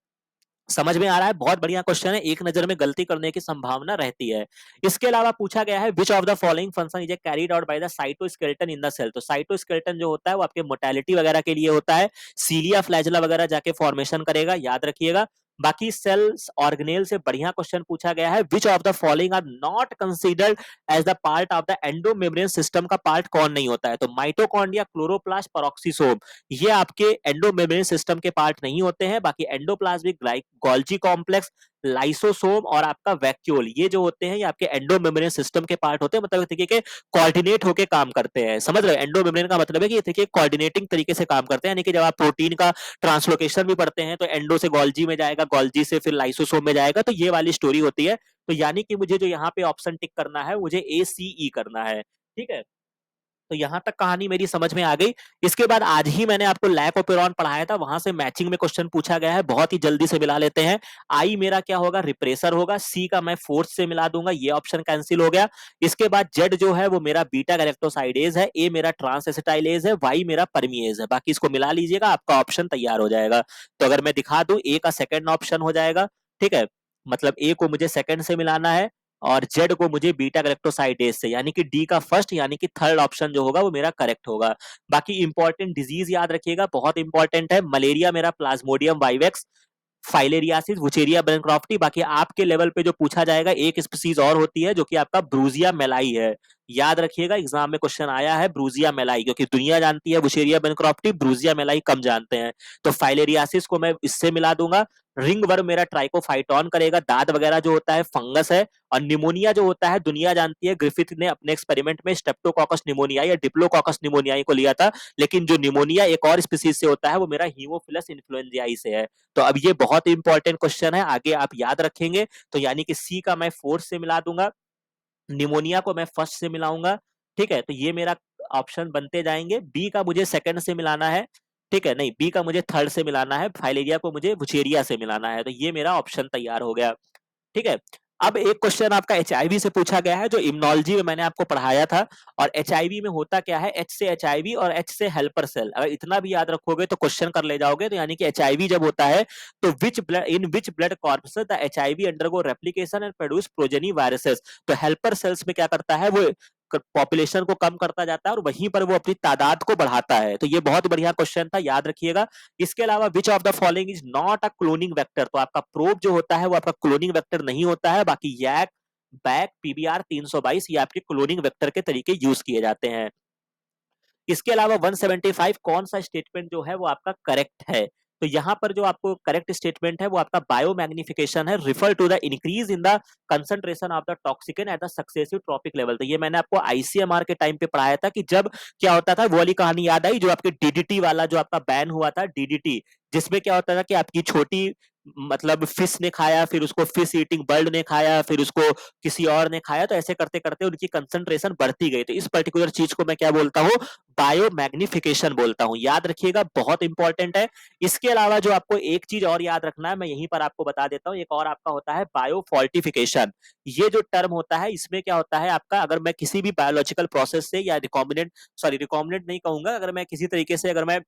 समझ में आ रहा है? बहुत बढ़िया क्वेश्चन है, एक नजर में गलती करने की संभावना रहती है। इसके अलावा पूछा गया है which of the following function is carried out by the cytoskeleton in the cell. तो साइटोस्केलेटन जो होता है वो आपके मोटेलिटी वगैरह के लिए होता है, सीलिया फ्लैजेला वगैरह जाके फॉर्मेशन करेगा, याद रखिएगा। बाकी सेल्स ऑर्गेनेल से बढ़िया क्वेश्चन पूछा गया है, which of the following are not considered as the part of the endomembrane system. का पार्ट कौन नहीं होता है? तो माइटोकॉन्ड्रिया, क्लोरोप्लास्ट, पेरोक्सीसोम, ये आपके एंडोमेम्ब्रेन सिस्टम के पार्ट नहीं होते हैं। बाकी एंडोप्लाज्मिक गोल्जी कॉम्प्लेक्स, लाइसोसोम और आपका वैक्यूल, ये जो होते हैं ये आपके एंडोमेम्ब्रेन सिस्टम के पार्ट होते हैं, मतलब एक तरीके के कोऑर्डिनेट होके काम करते हैं। समझ रहे हो? एंडोमेम्ब्रेन का मतलब है कि ये तरीके कोऑर्डिनेटिंग तरीके से काम करते हैं, यानी कि जब आप प्रोटीन का ट्रांसलोकेशन भी पढ़ते हैं तो एंडो से गोल्जी में जाएगा, गोल्जी से फिर लाइसोसोम में जाएगा, तो ये वाली स्टोरी होती है। तो यानी कि मुझे जो यहाँ पे ऑप्शन टिक करना है, मुझे ACE करना है। ठीक है, तो यहां तक कहानी मेरी समझ में आ गई। इसके बाद आज ही मैंने आपको लैक ओपेरॉन पढ़ाया था, वहां से मैचिंग में क्वेश्चन पूछा गया है, बहुत ही जल्दी से मिला लेते हैं। आई मेरा क्या होगा, रिप्रेसर होगा, सी का मैं फोर्स से मिला दूंगा, ये ऑप्शन कैंसिल हो गया। इसके बाद जेड जो है वो मेरा बीटा गैलेक्टोसाइडेज है, ए मेरा ट्रांस एसिटाइलेज है, वाई मेरा परमिएज है। बाकी इसको मिला लीजिएगा, आपका ऑप्शन तैयार हो जाएगा। तो अगर मैं दिखा दूं, ए का सेकंड ऑप्शन हो जाएगा। ठीक है, मतलब ए को मुझे सेकंड से मिलाना है और जेड को मुझे बीटा गैलेक्टोसाइडेज से, यानी कि डी का फर्स्ट यानी कि थर्ड ऑप्शन जो होगा वो मेरा करेक्ट होगा। बाकी इंपॉर्टेंट डिजीज याद रखिएगा, बहुत इंपॉर्टेंट है। मलेरिया मेरा प्लाज्मोडियम वाइवेक्स, फाइलेरियासिस वुचेरिया बेनक्रॉफ्टी। बाकी आपके लेवल पे जो पूछा जाएगा, एक स्पीसीज और होती है जो कि आपका ब्रूजिया मेलाई है, याद रखिएगा, एग्जाम में क्वेश्चन आया है ब्रूजिया मेलाई, क्योंकि दुनिया जानती है वुचेरिया बेनक्रॉफ्टी, ब्रूजिया मेलाई कम जानते हैं। तो फाइलेरियासिस को मैं इससे मिला दूंगा। रिंग वर्म मेरा ट्राइकोफाइटॉन करेगा, दाद वगैरह जो होता है फंगस है। और निमोनिया जो होता है दुनिया जानती है, ग्रिफिथ ने अपने एक्सपेरिमेंट में स्टेप्टोकॉकस निमोनिया या डिप्लोकॉकस निमोनियाई को लिया था, लेकिन जो निमोनिया एक और स्पीसीज से होता है वो मेरा हीमोफिलस इन्फ्लुएंजाई से है। तो अब ये बहुत इंपॉर्टेंट क्वेश्चन है, आगे आप याद रखेंगे। तो यानी कि सी का मैं फोर्थ से मिला दूंगा, निमोनिया को मैं फर्स्ट से मिलाऊंगा। ठीक है, तो ये मेरा ऑप्शन बनते जाएंगे। बी का मुझे सेकंड से मिलाना है, ठीक है, नहीं, बी का मुझे थर्ड से मिलाना है, फाइलेरिया को मुझे वुचेरिया से मिलाना है। तो ये मेरा ऑप्शन तैयार हो गया। ठीक है, अब एक क्वेश्चन आपका एचआईवी से पूछा गया है, जो इम्यूनोलॉजी में मैंने आपको पढ़ाया था। और एचआईवी में होता क्या है, एच से एचआईवी और एच से हेल्पर सेल, अगर इतना भी याद रखोगे तो क्वेश्चन कर ले जाओगे। तो यानी कि एचआईवी जब होता है तो which blood corpus the HIV undergo replication and produce progeny viruses. तो हेल्पर सेल्स में क्या करता है, वो पॉपुलेशन को कम करता जाता है और वहीं पर वो अपनी तादाद को बढ़ाता है। तो ये बहुत बढ़िया क्वेश्चन था, याद रखिएगा। इसके अलावा विच of the following is not a cloning vector. तो आपका प्रोब जो होता है वो आपका क्लोनिंग वेक्टर नहीं होता है। बाकी यैक, बैक, पीबीआर 322 ये आपके क्लोनिंग वेक्टर के तरीके यूज किए जाते हैं। इसके अलावा 175 कौन सा स्टेटमेंट जो है वो आपका करेक्ट है? तो यहां पर जो आपको करेक्ट स्टेटमेंट है वो आपका बायोमैग्निफिकेशन है, refer to the increase in the concentration of the toxicant at the successive trophic level. तो ये मैंने आपको आईसीएमआर के टाइम पे पढ़ाया था कि जब क्या होता था, वो वाली कहानी याद आई जो आपके डीडीटी वाला जो आपका बैन हुआ था, डीडीटी, जिसमें क्या होता था कि आपकी छोटी, मतलब फिश ने खाया, फिर उसको फिश ईटिंग बर्ड ने खाया, फिर उसको किसी और ने खाया, तो ऐसे करते करते उनकी कंसंट्रेशन बढ़ती गई। तो इस पर्टिकुलर चीज को मैं क्या बोलता हूँ, बायोमैग्निफिकेशन बोलता हूं, याद रखिएगा, बहुत इंपॉर्टेंट है। इसके अलावा जो आपको एक चीज और याद रखना है, मैं यहीं पर आपको बता देता हूं, एक और आपका होता है बायोफॉर्टिफिकेशन। ये जो टर्म होता है, इसमें क्या होता है आपका, अगर मैं किसी भी बायोलॉजिकल प्रोसेस से या रिकॉम्बिनेंट, सॉरी रिकॉम्बिनेंट नहीं कहूंगा, अगर मैं किसी तरीके से, अगर मैं,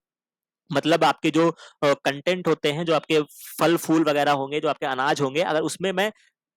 मतलब आपके जो कंटेंट होते हैं, जो आपके फल फूल वगैरह होंगे, जो आपके अनाज होंगे, अगर उसमें मैं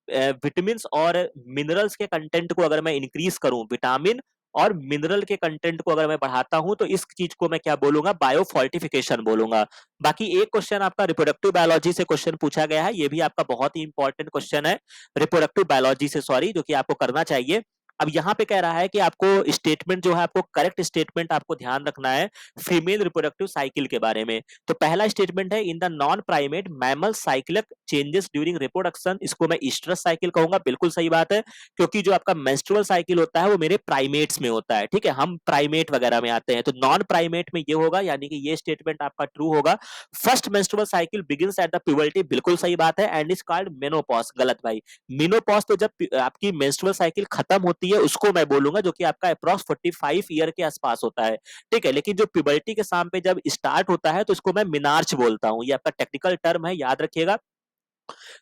विटामिन और मिनरल्स के कंटेंट को अगर मैं इंक्रीज करूं, विटामिन और मिनरल के कंटेंट को अगर मैं बढ़ाता हूं, तो इस चीज को मैं क्या बोलूंगा, बायोफोर्टिफिकेशन बोलूंगा। बाकी एक क्वेश्चन आपका रिप्रोडक्टिव बायोलॉजी से क्वेश्चन पूछा गया है, ये भी आपका बहुत ही इंपॉर्टेंट क्वेश्चन है, रिप्रोडक्टिव बायोलॉजी से, सॉरी, जो कि आपको करना चाहिए। अब यहाँ पे कह रहा है कि आपको स्टेटमेंट जो है, आपको करेक्ट स्टेटमेंट आपको ध्यान रखना है फीमेल रिप्रोडक्टिव साइकिल के बारे में। तो पहला स्टेटमेंट है, in the non primate mammal cyclic changes during reproduction, इसको मैं ईस्ट्रस साइकिल कहूंगा। बिल्कुल सही बात है, क्योंकि जो आपका मेंस्ट्रुअल साइकिल होता है वो मेरे प्राइमेट्स में होता है, ठीक है, हम प्राइमेट वगैरह में आते हैं, तो नॉन प्राइमेट में ये होगा, यानी कि ये स्टेटमेंट आपका ट्रू होगा। First menstrual cycle begins at the puberty, बिल्कुल सही बात है, एंड इज कॉल्ड मेनोपॉज, गलत भाई। मेनोपॉज तो जब आपकी मेंस्ट्रुअल साइकिल खत्म होती है उसको मैं बोलूंगा, जो कि आपका अप्रॉक्स 45 ईयर के आसपास होता है, ठीक है। लेकिन जो प्यूबर्टी के साम पे जब स्टार्ट होता है तो इसको मैं मिनार्च बोलता हूं, ये आपका टेक्निकल टर्म है, याद रखिएगा।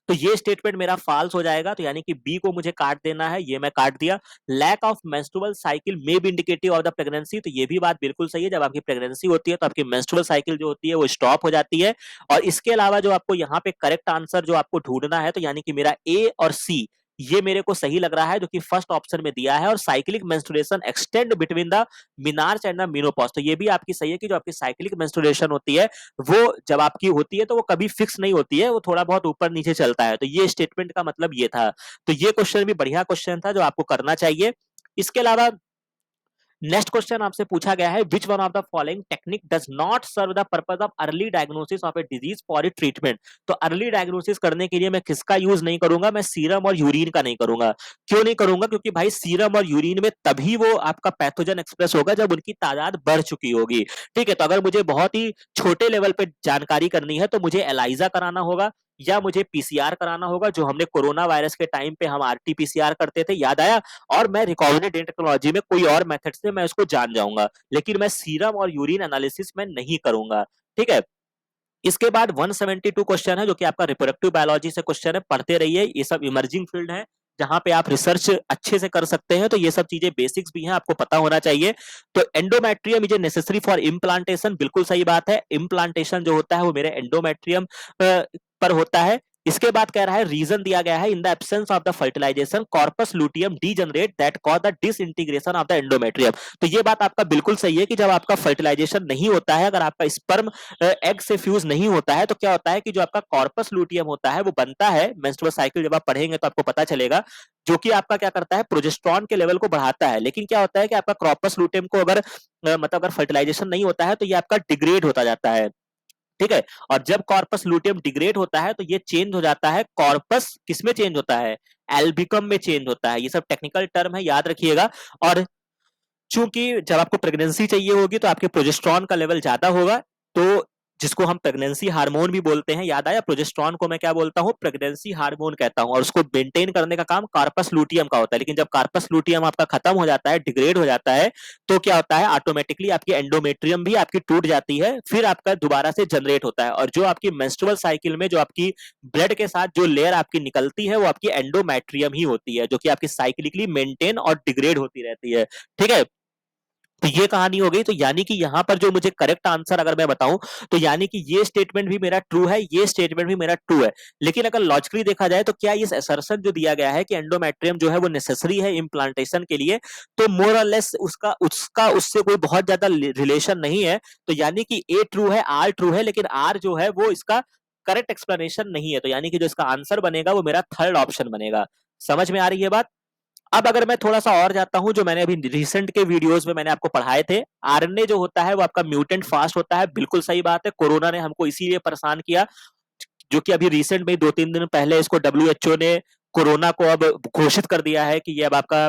तो ये स्टेटमेंट मेरा फॉल्स हो जाएगा, तो यानी कि बी को मुझे काट देना है, ये मैं काट दिया। Lack of menstrual cycle may be indicative of the pregnancy, तो ये भी बात बिल्कुल सही है, जब आपकी प्रेगनेंसी होती है तो आपकी मेंस्ट्रुअल साइकिल जो होती है वो स्टॉप हो जाती है। और इसके अलावा जो आपको यहाँ पे करेक्ट आंसर जो आपको ढूंढना है, तो यानी कि मेरा ए और सी ये मेरे को सही लग रहा है, जो कि फर्स्ट ऑप्शन में दिया है, और cyclic menstruation extend between the menarche and the menopause, तो ये भी आपकी सही है कि जो आपकी साइक्लिक मेंस्ट्रुएशन होती है वो जब आपकी होती है तो वो कभी फिक्स नहीं होती है, वो थोड़ा बहुत ऊपर नीचे चलता है। तो ये स्टेटमेंट का मतलब ये था। तो ये क्वेश्चन भी बढ़िया क्वेश्चन था जो आपको करना चाहिए। इसके अलावा नेक्स्ट क्वेश्चन आपसे पूछा गया है, which one of the following technique does not serve the purpose of early diagnosis of a disease for a treatment. तो अर्ली डायग्नोसिस करने के लिए मैं किसका यूज नहीं करूंगा, मैं सीरम और यूरिन का नहीं करूंगा। क्यों नहीं करूंगा, क्योंकि भाई सीरम और यूरिन में तभी वो आपका पैथोजन एक्सप्रेस होगा जब उनकी तादाद बढ़ चुकी होगी, ठीक है। तो अगर मुझे बहुत ही छोटे लेवल पे जानकारी करनी है तो मुझे एलाइजा कराना होगा या मुझे पीसीआर कराना होगा, जो हमने कोरोना वायरस के टाइम पे हम आरटी-पीसीआर करते थे, याद आया। और मैं रिकॉग्निट टेक्नोलॉजी में कोई और मेथड से मैं उसको जान जाऊंगा, लेकिन मैं सीरम और यूरिन एनालिसिस में नहीं करूंगा, ठीक है। इसके बाद 172 क्वेश्चन है, जो कि आपका रिप्रोडक्टिव बायोलॉजी से क्वेश्चन है, पढ़ते रहिए, ये सब इमर्जिंग फील्ड है जहां पे आप रिसर्च अच्छे से कर सकते हैं, तो ये सब चीजें बेसिक्स भी हैं, आपको पता होना चाहिए। तो endometrium is necessary for implantation, बिल्कुल सही बात है, इम्प्लांटेशन जो होता है वो मेरे एंडोमेट्रियम पर होता है। इसके बाद कह रहा है, रीजन दिया गया है, in the absence of the fertilization corpus luteum degenerate that cause the disintegration of the endometrium. तो ये बात आपका बिल्कुल सही है कि जब आपका फर्टिलाइजेशन नहीं होता है, अगर आपका स्पर्म एग से फ्यूज नहीं होता है, तो क्या होता है कि जो आपका कॉर्पस लूटियम होता है वो बनता है, मेंस्ट्रुअल साइकिल जब आप पढ़ेंगे तो आपको पता चलेगा, जो कि आपका क्या करता है, प्रोजेस्टेरॉन के लेवल को बढ़ाता है। लेकिन क्या होता है कि आपका कॉर्पस लूटियम को अगर मतलब अगर फर्टिलाइजेशन नहीं होता है तो ये आपका डिग्रेड होता जाता है, ठीक है। और जब कॉर्पस लूटियम डिग्रेड होता है तो ये चेंज हो जाता है, कॉर्पस किसमें चेंज होता है, एल्बिकम में चेंज होता है। ये सब टेक्निकल टर्म है, याद रखिएगा। और चूंकि जब आपको प्रेगनेंसी चाहिए होगी तो आपके प्रोजेस्टेरॉन का लेवल ज्यादा होगा, तो जिसको हम प्रेगनेंसी हार्मोन भी बोलते हैं, याद आया, प्रोजेस्टेरॉन को मैं क्या बोलता हूँ, प्रेगनेंसी हार्मोन कहता हूँ, और उसको मेंटेन करने का काम कार्पस लूटियम का होता है। लेकिन जब कार्पस लूटियम आपका खत्म हो जाता है, डिग्रेड हो जाता है, तो क्या होता है, ऑटोमेटिकली आपकी एंडोमेट्रियम भी आपकी टूट जाती है, फिर आपका दोबारा से जनरेट होता है। और जो आपकी मेंस्ट्रुअल साइकिल में जो आपकी ब्लड के साथ जो लेयर आपकी निकलती है वो आपकी एंडोमेट्रियम ही होती है, जो कि आपकी साइक्लिकली मेंटेन और डिग्रेड होती रहती है, ठीक है। तो ये कहानी हो गई। तो यानी कि यहां पर जो मुझे करेक्ट आंसर अगर मैं बताऊं, तो यानी कि ये स्टेटमेंट भी मेरा ट्रू है, ये स्टेटमेंट भी मेरा ट्रू है। लेकिन अगर लॉजिकली देखा जाए तो क्या इस असर्शन जो दिया गया है कि एंडोमेट्रियम जो है वो नेसेसरी है इम्प्लांटेशन के लिए, तो मोर और लेस उसका उसका उससे कोई बहुत ज्यादा रिलेशन नहीं है। तो यानी कि ए ट्रू है, आर ट्रू है, लेकिन आर जो है वो इसका करेक्ट एक्सप्लेनेशन नहीं है। तो यानी कि जो इसका आंसर बनेगा वो मेरा थर्ड ऑप्शन बनेगा। समझ में आ रही है बात। अब अगर मैं थोड़ा-सा और जाता हूँ, जो मैंने अभी रिसेंट के वीडियोज़ में मैंने आपको पढ़ाए थे, आरएनए जो होता है वो आपका म्यूटेंट फास्ट होता है, बिल्कुल सही बात है। कोरोना ने हमको इसीलिए परेशान किया, जो कि अभी रिसेंट में 2-3 दिन पहले इसको डब्ल्यूएचओ ने कोरोना को अब घोषित कर दिया है कि ये अब आपका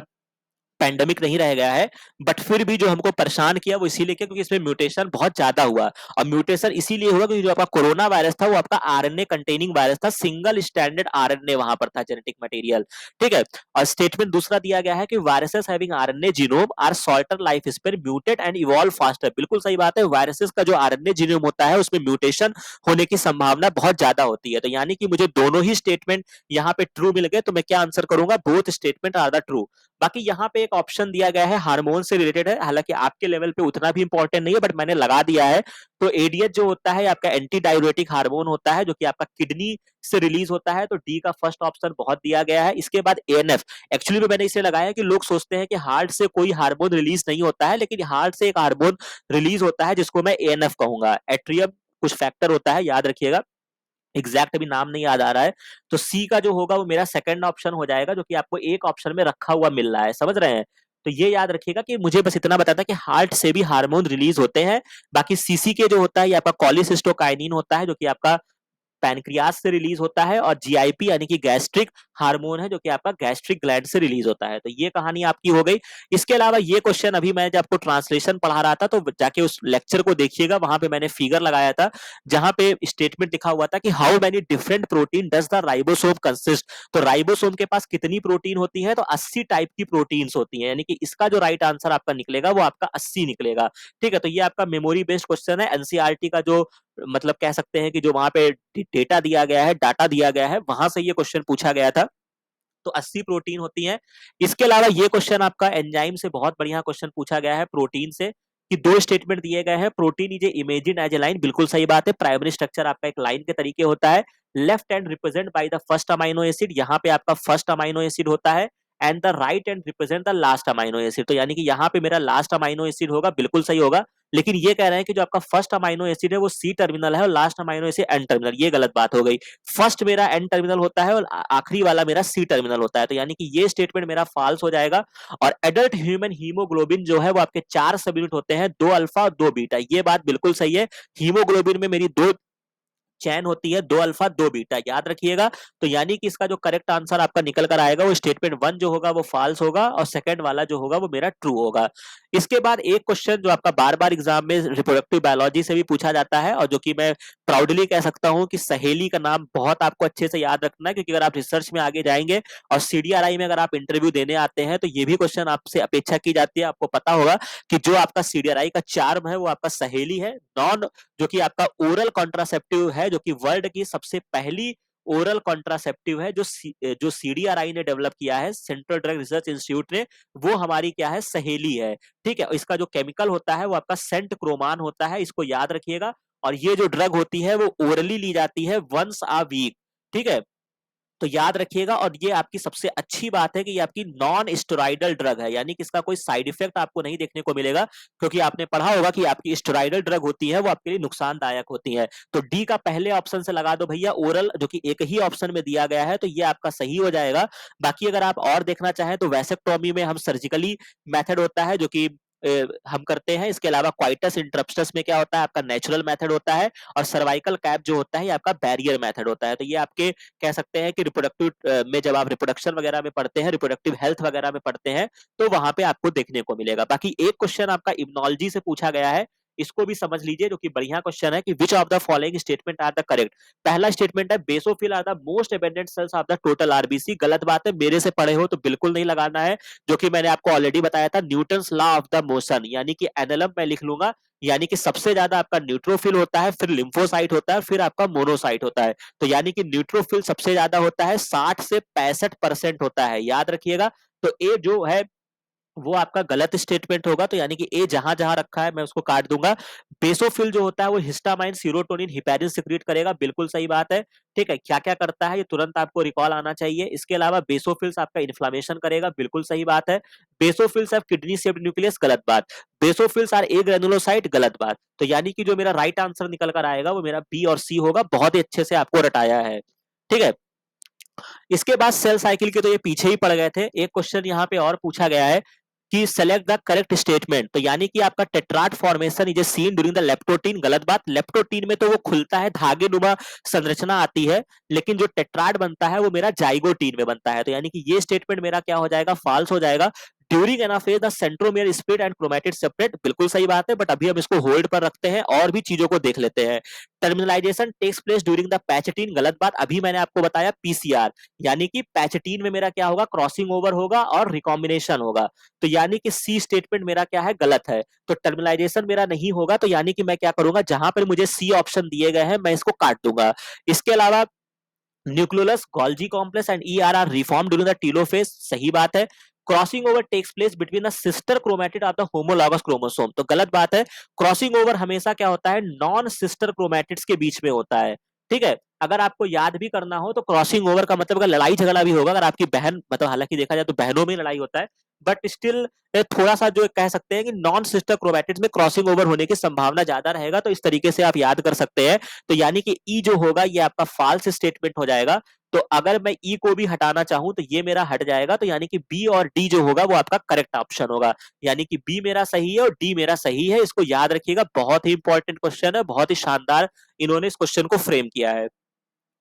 पैंडेमिक नहीं रह गया है। बट फिर भी जो हमको परेशान किया वो इसीलिए किया क्योंकि इसमें म्यूटेशन बहुत ज्यादा हुआ, और म्यूटेशन इसीलिए हुआ क्योंकि जो आपका कोरोना वायरस था वो आपका आरएनए कंटेनिंग वायरस था, सिंगल स्टैंडर्ड आरएनए वहां पर था, जेनेटिक मटेरियल, ठीक है। और स्टेटमेंट दूसरा दिया गया है कि viruses having RNA genome are shorter life span mutate and evolve faster, बिल्कुल सही बात है। वायरसेस का जो आरएनए जीनोम होता है उसमें म्यूटेशन होने की संभावना बहुत ज्यादा होती है। तो यानी कि मुझे दोनों ही स्टेटमेंट यहाँ पे ट्रू मिल गए, तो मैं क्या आंसर करूंगा, both statement are the true. बाकी यहाँ पे एक एक ऑप्शन दिया गया है हार्मोन से रिलेटेड है, हालांकि आपके लेवल पे उतना भी इंपॉर्टेंट नहीं है, बट मैंने लगा दिया है। तो एडीएच जो होता है आपका एंटी डाययूरेटिक हार्मोन होता है, जो कि आपका किडनी से रिलीज होता है, तो डी का फर्स्ट ऑप्शन बहुत दिया गया है। इसके बाद एएनएफ, एक्चुअली में मैंने इसे लगाया कि लोग सोचते हैं कि हार्ट से कोई हार्मोन रिलीज नहीं होता है, लेकिन हार्ट से एक हार्मोन रिलीज होता है जिसको मैं एएनएफ कहूंगा, एट्रियम कुछ फैक्टर होता है, याद रखिएगा, एग्जैक्ट अभी नाम नहीं याद आ रहा है। तो सी का जो होगा वो मेरा सेकंड ऑप्शन हो जाएगा, जो कि आपको एक ऑप्शन में रखा हुआ मिल रहा है, समझ रहे हैं। तो ये याद रखिएगा कि मुझे बस इतना बताता कि हार्ट से भी हार्मोन रिलीज होते हैं। बाकी सीसी के जो होता है ये आपका कॉलिसिस्टोकाइनिन होता है, जो कि आपका पैनक्रियास से रिलीज होता है, और जीआईपी यानी कि गैस्ट्रिक हार्मोन है, जो कि आपका गैस्ट्रिक ग्लैंड से रिलीज होता है। तो ये कहानी आपकी हो गई। इसके अलावा ये क्वेश्चन अभी मैं जब आपको ट्रांसलेशन पढ़ा रहा था, तो जाके उस लेक्चर को देखिएगा, वहां पे मैंने फिगर लगाया था जहां पे स्टेटमेंट लिखा हुआ था कि how many different protein does the ribosome consist. तो राइबोसोम के पास कितनी प्रोटीन होती है, तो 80 टाइप की प्रोटीन्स होती है, यानी कि इसका जो राइट आंसर आपका निकलेगा वो आपका 80 निकलेगा। ठीक है, तो ये आपका मेमोरी बेस्ड क्वेश्चन है, एनसीईआरटी का जो मतलब कह सकते हैं कि जो वहां पे डेटा दिया गया है, डाटा दिया गया है, वहां से ये क्वेश्चन पूछा गया था। तो 80 प्रोटीन होती हैं। इसके अलावा ये क्वेश्चन आपका एंजाइम से बहुत बढ़िया क्वेश्चन पूछा गया है प्रोटीन से, कि दो स्टेटमेंट दिए गए हैं, protein is imagine as a line, बिल्कुल सही बात है, प्राइमरी स्ट्रक्चर आपका एक लाइन के तरीके होता है, left hand represent by the first amino acid, यहाँ पे आपका फर्स्ट अमाइनो एसिड होता है, and the right hand represent the last amino acid, तो यानी कि यहाँ पे मेरा लास्ट अमाइनो एसिड होगा, बिल्कुल सही होगा। लेकिन ये कह रहे हैं कि जो आपका फर्स्ट अमाइनो एसिड है वो सी टर्मिनल है और last amino acid N terminal, ये गलत बात हो गई। फर्स्ट मेरा एन टर्मिनल होता है और आखिरी वाला मेरा सी टर्मिनल होता है, तो यानी कि ये स्टेटमेंट मेरा फॉल्स हो जाएगा। और एडल्ट ह्यूमन हीमोग्लोबिन जो है वो आपके 4 सब यूनिट होते हैं, 2 अल्फा और 2 बीटा, ये बात बिल्कुल सही है। हीमोग्लोबिन में मेरी 2 चैन होती है, 2 अल्फा 2 बीटा, याद रखिएगा। तो यानी कि इसका जो करेक्ट आंसर आपका निकल कर आएगा वो स्टेटमेंट 1 जो होगा वो फॉल्स होगा, और सेकंड वाला जो होगा वो मेरा ट्रू होगा। इसके बाद एक क्वेश्चन जो आपका बार बार एग्जाम में रिप्रोडक्टिव बायोलॉजी से भी पूछा जाता है, और जो कि मैं प्राउडली कह सकता हूं कि सहेली का नाम बहुत आपको अच्छे से याद रखना है, क्योंकि अगर आप रिसर्च में आगे जाएंगे और सीडीआरआई में अगर आप इंटरव्यू देने आते हैं, तो ये भी क्वेश्चन आपसे अपेक्षा की जाती है। आपको पता होगा कि जो आपका सीडीआरआई का चार्म है वो आपका सहेली है, नॉन जो कि आपका ओरल कॉन्ट्रासेप्टिव है, जो कि वर्ल्ड की सबसे पहली ओरल कॉन्ट्रासेप्टिव है, जो सीडीआरआई ने डेवलप किया है, सेंट्रल ड्रग रिसर्च इंस्टीट्यूट ने, वो हमारी क्या है, सहेली है। ठीक है, इसका जो केमिकल होता है वो आपका सेंट क्रोमान होता है, इसको याद रखिएगा। और ये जो ड्रग होती है वो ओरली ली जाती है वंस अ वीक। ठीक है, तो याद रखिएगा। और ये आपकी सबसे अच्छी बात है कि ये आपकी नॉन स्टेरॉइडल ड्रग है, यानी कि इसका कोई साइड इफेक्ट आपको नहीं देखने को मिलेगा, क्योंकि आपने पढ़ा होगा कि आपकी स्टेरॉइडल ड्रग होती है वो आपके लिए नुकसानदायक होती है। तो डी का पहले ऑप्शन से लगा दो भैया ओरल, जो कि एक ही ऑप्शन में दिया गया है, तो ये आपका सही हो जाएगा। बाकी अगर आप और देखना चाहें तो वैसेक्टोमी में हम सर्जिकली मेथड होता है जो कि हम करते हैं। इसके अलावा क्वाइटस इंटरप्टस में क्या होता है, आपका नेचुरल मेथड होता है, और सर्वाइकल कैप जो होता है ये आपका बैरियर मेथड होता है। तो ये आपके कह सकते हैं कि रिप्रोडक्टिव में जब आप रिप्रोडक्शन वगैरह में पढ़ते हैं, रिप्रोडक्टिव हेल्थ वगैरह में पढ़ते हैं, तो वहां पे आपको देखने को मिलेगा। बाकी एक क्वेश्चन आपका इम्यूनोलॉजी से पूछा गया है, इसको भी समझ लीजिए, जो कि बढ़िया क्वेश्चन है कि which of the following statement are the correct. पहला स्टेटमेंट है basophil are the most abundant cells of the total RBC, गलत बात है, मेरे से पढ़े हो तो बिल्कुल नहीं लगाना है, जो कि मैंने आपको ऑलरेडी बताया था, Newton's law of the motion, यानी कि एनएलएम मैं लिख लूंगा, यानी कि सबसे ज्यादा आपका न्यूट्रोफिल होता है, फिर लिम्फोसाइट होता है, फिर आपका मोनोसाइट होता है। तो यानी कि न्यूट्रोफिल सबसे ज्यादा होता है, 60 से 65% होता है, याद रखिएगा। तो ए जो है वो आपका गलत स्टेटमेंट होगा, तो यानी कि ए जहां जहां रखा है मैं उसको काट दूंगा। बेसोफिल जो होता है वो हिस्टामाइन, सीरोटोनिन, हिपैरिन सिक्रीट करेगा, बिल्कुल सही बात है। ठीक है, क्या क्या करता है ये तुरंत आपको रिकॉल आना चाहिए। इसके अलावा बेसोफिल्स आपका इन्फ्लामेशन करेगा, बिल्कुल सही बात है। Basophils have kidney shaped nucleus, गलत बात। बेसोफिल्स आर ए ग्रेनुलोसाइट, गलत बात। तो यानी कि जो मेरा राइट आंसर निकल कर आएगा वो मेरा बी और सी होगा, बहुत ही अच्छे से आपको रटाया है। ठीक है, इसके बाद सेल साइकिल के तो ये पीछे ही पड़ गए थे। एक क्वेश्चन यहाँ पे और पूछा गया है कि सेलेक्ट द करेक्ट स्टेटमेंट, तो यानी कि आपका tetrad formation is seen during the leptotene, गलत बात। लेप्टोटीन में तो वो खुलता है, धागे नुमा संरचना आती है, लेकिन जो टेट्राड बनता है वो मेरा जाइगोटीन में बनता है, तो यानी कि ये स्टेटमेंट मेरा क्या हो जाएगा, फॉल्स हो जाएगा। During anaphase the centromere split and chromatid separate, बिल्कुल सही बात है, बट अभी हम इसको होल्ड पर रखते हैं और भी चीजों को देख लेते हैं। Terminalization takes place during the pachytene, गलत बात। अभी मैंने आपको बताया पीसीआर, यानी कि पैचेटीन में मेरा क्या होगा, क्रॉसिंग ओवर होगा और रिकॉम्बिनेशन होगा, तो यानी कि सी स्टेटमेंट मेरा क्या है, गलत है। तो टर्मिनलाइजेशन मेरा नहीं होगा, तो यानी कि मैं क्या करूंगा, जहां पर मुझे सी ऑप्शन दिए गए हैं मैं इसको काट दूंगा। इसके अलावा nucleolus, Golgi complex and ER reform during the telophase, सही बात है। Crossing over takes place between a sister chromatid of the homologous chromosome. तो गलत बात है। क्रॉसिंग ओवर हमेशा क्या होता है, नॉन सिस्टर क्रोमैटिड्स के बीच में होता है। ठीक है, अगर आपको याद भी करना हो तो क्रॉसिंग ओवर का मतलब अगर लड़ाई झगड़ा भी होगा, अगर आपकी बहन, मतलब हालांकि देखा जाए तो बहनों में लड़ाई होता है, बट स्टिल थोड़ा सा जो कह सकते हैं कि नॉन सिस्टर क्रोमैटिड्स में क्रॉसिंग ओवर होने की संभावना ज्यादा रहेगा, तो इस तरीके से आप याद कर सकते हैं। तो यानी कि ई जो होगा ये आपका फॉल्स स्टेटमेंट हो जाएगा। तो अगर मैं ई को भी हटाना चाहूं तो ये मेरा हट जाएगा, तो यानी कि बी और डी जो होगा वो आपका करेक्ट ऑप्शन होगा। यानी कि बी मेरा सही है और डी मेरा सही है। इसको याद रखिएगा, बहुत ही इंपॉर्टेंट क्वेश्चन है, बहुत ही शानदार इन्होंने इस क्वेश्चन को फ्रेम किया है।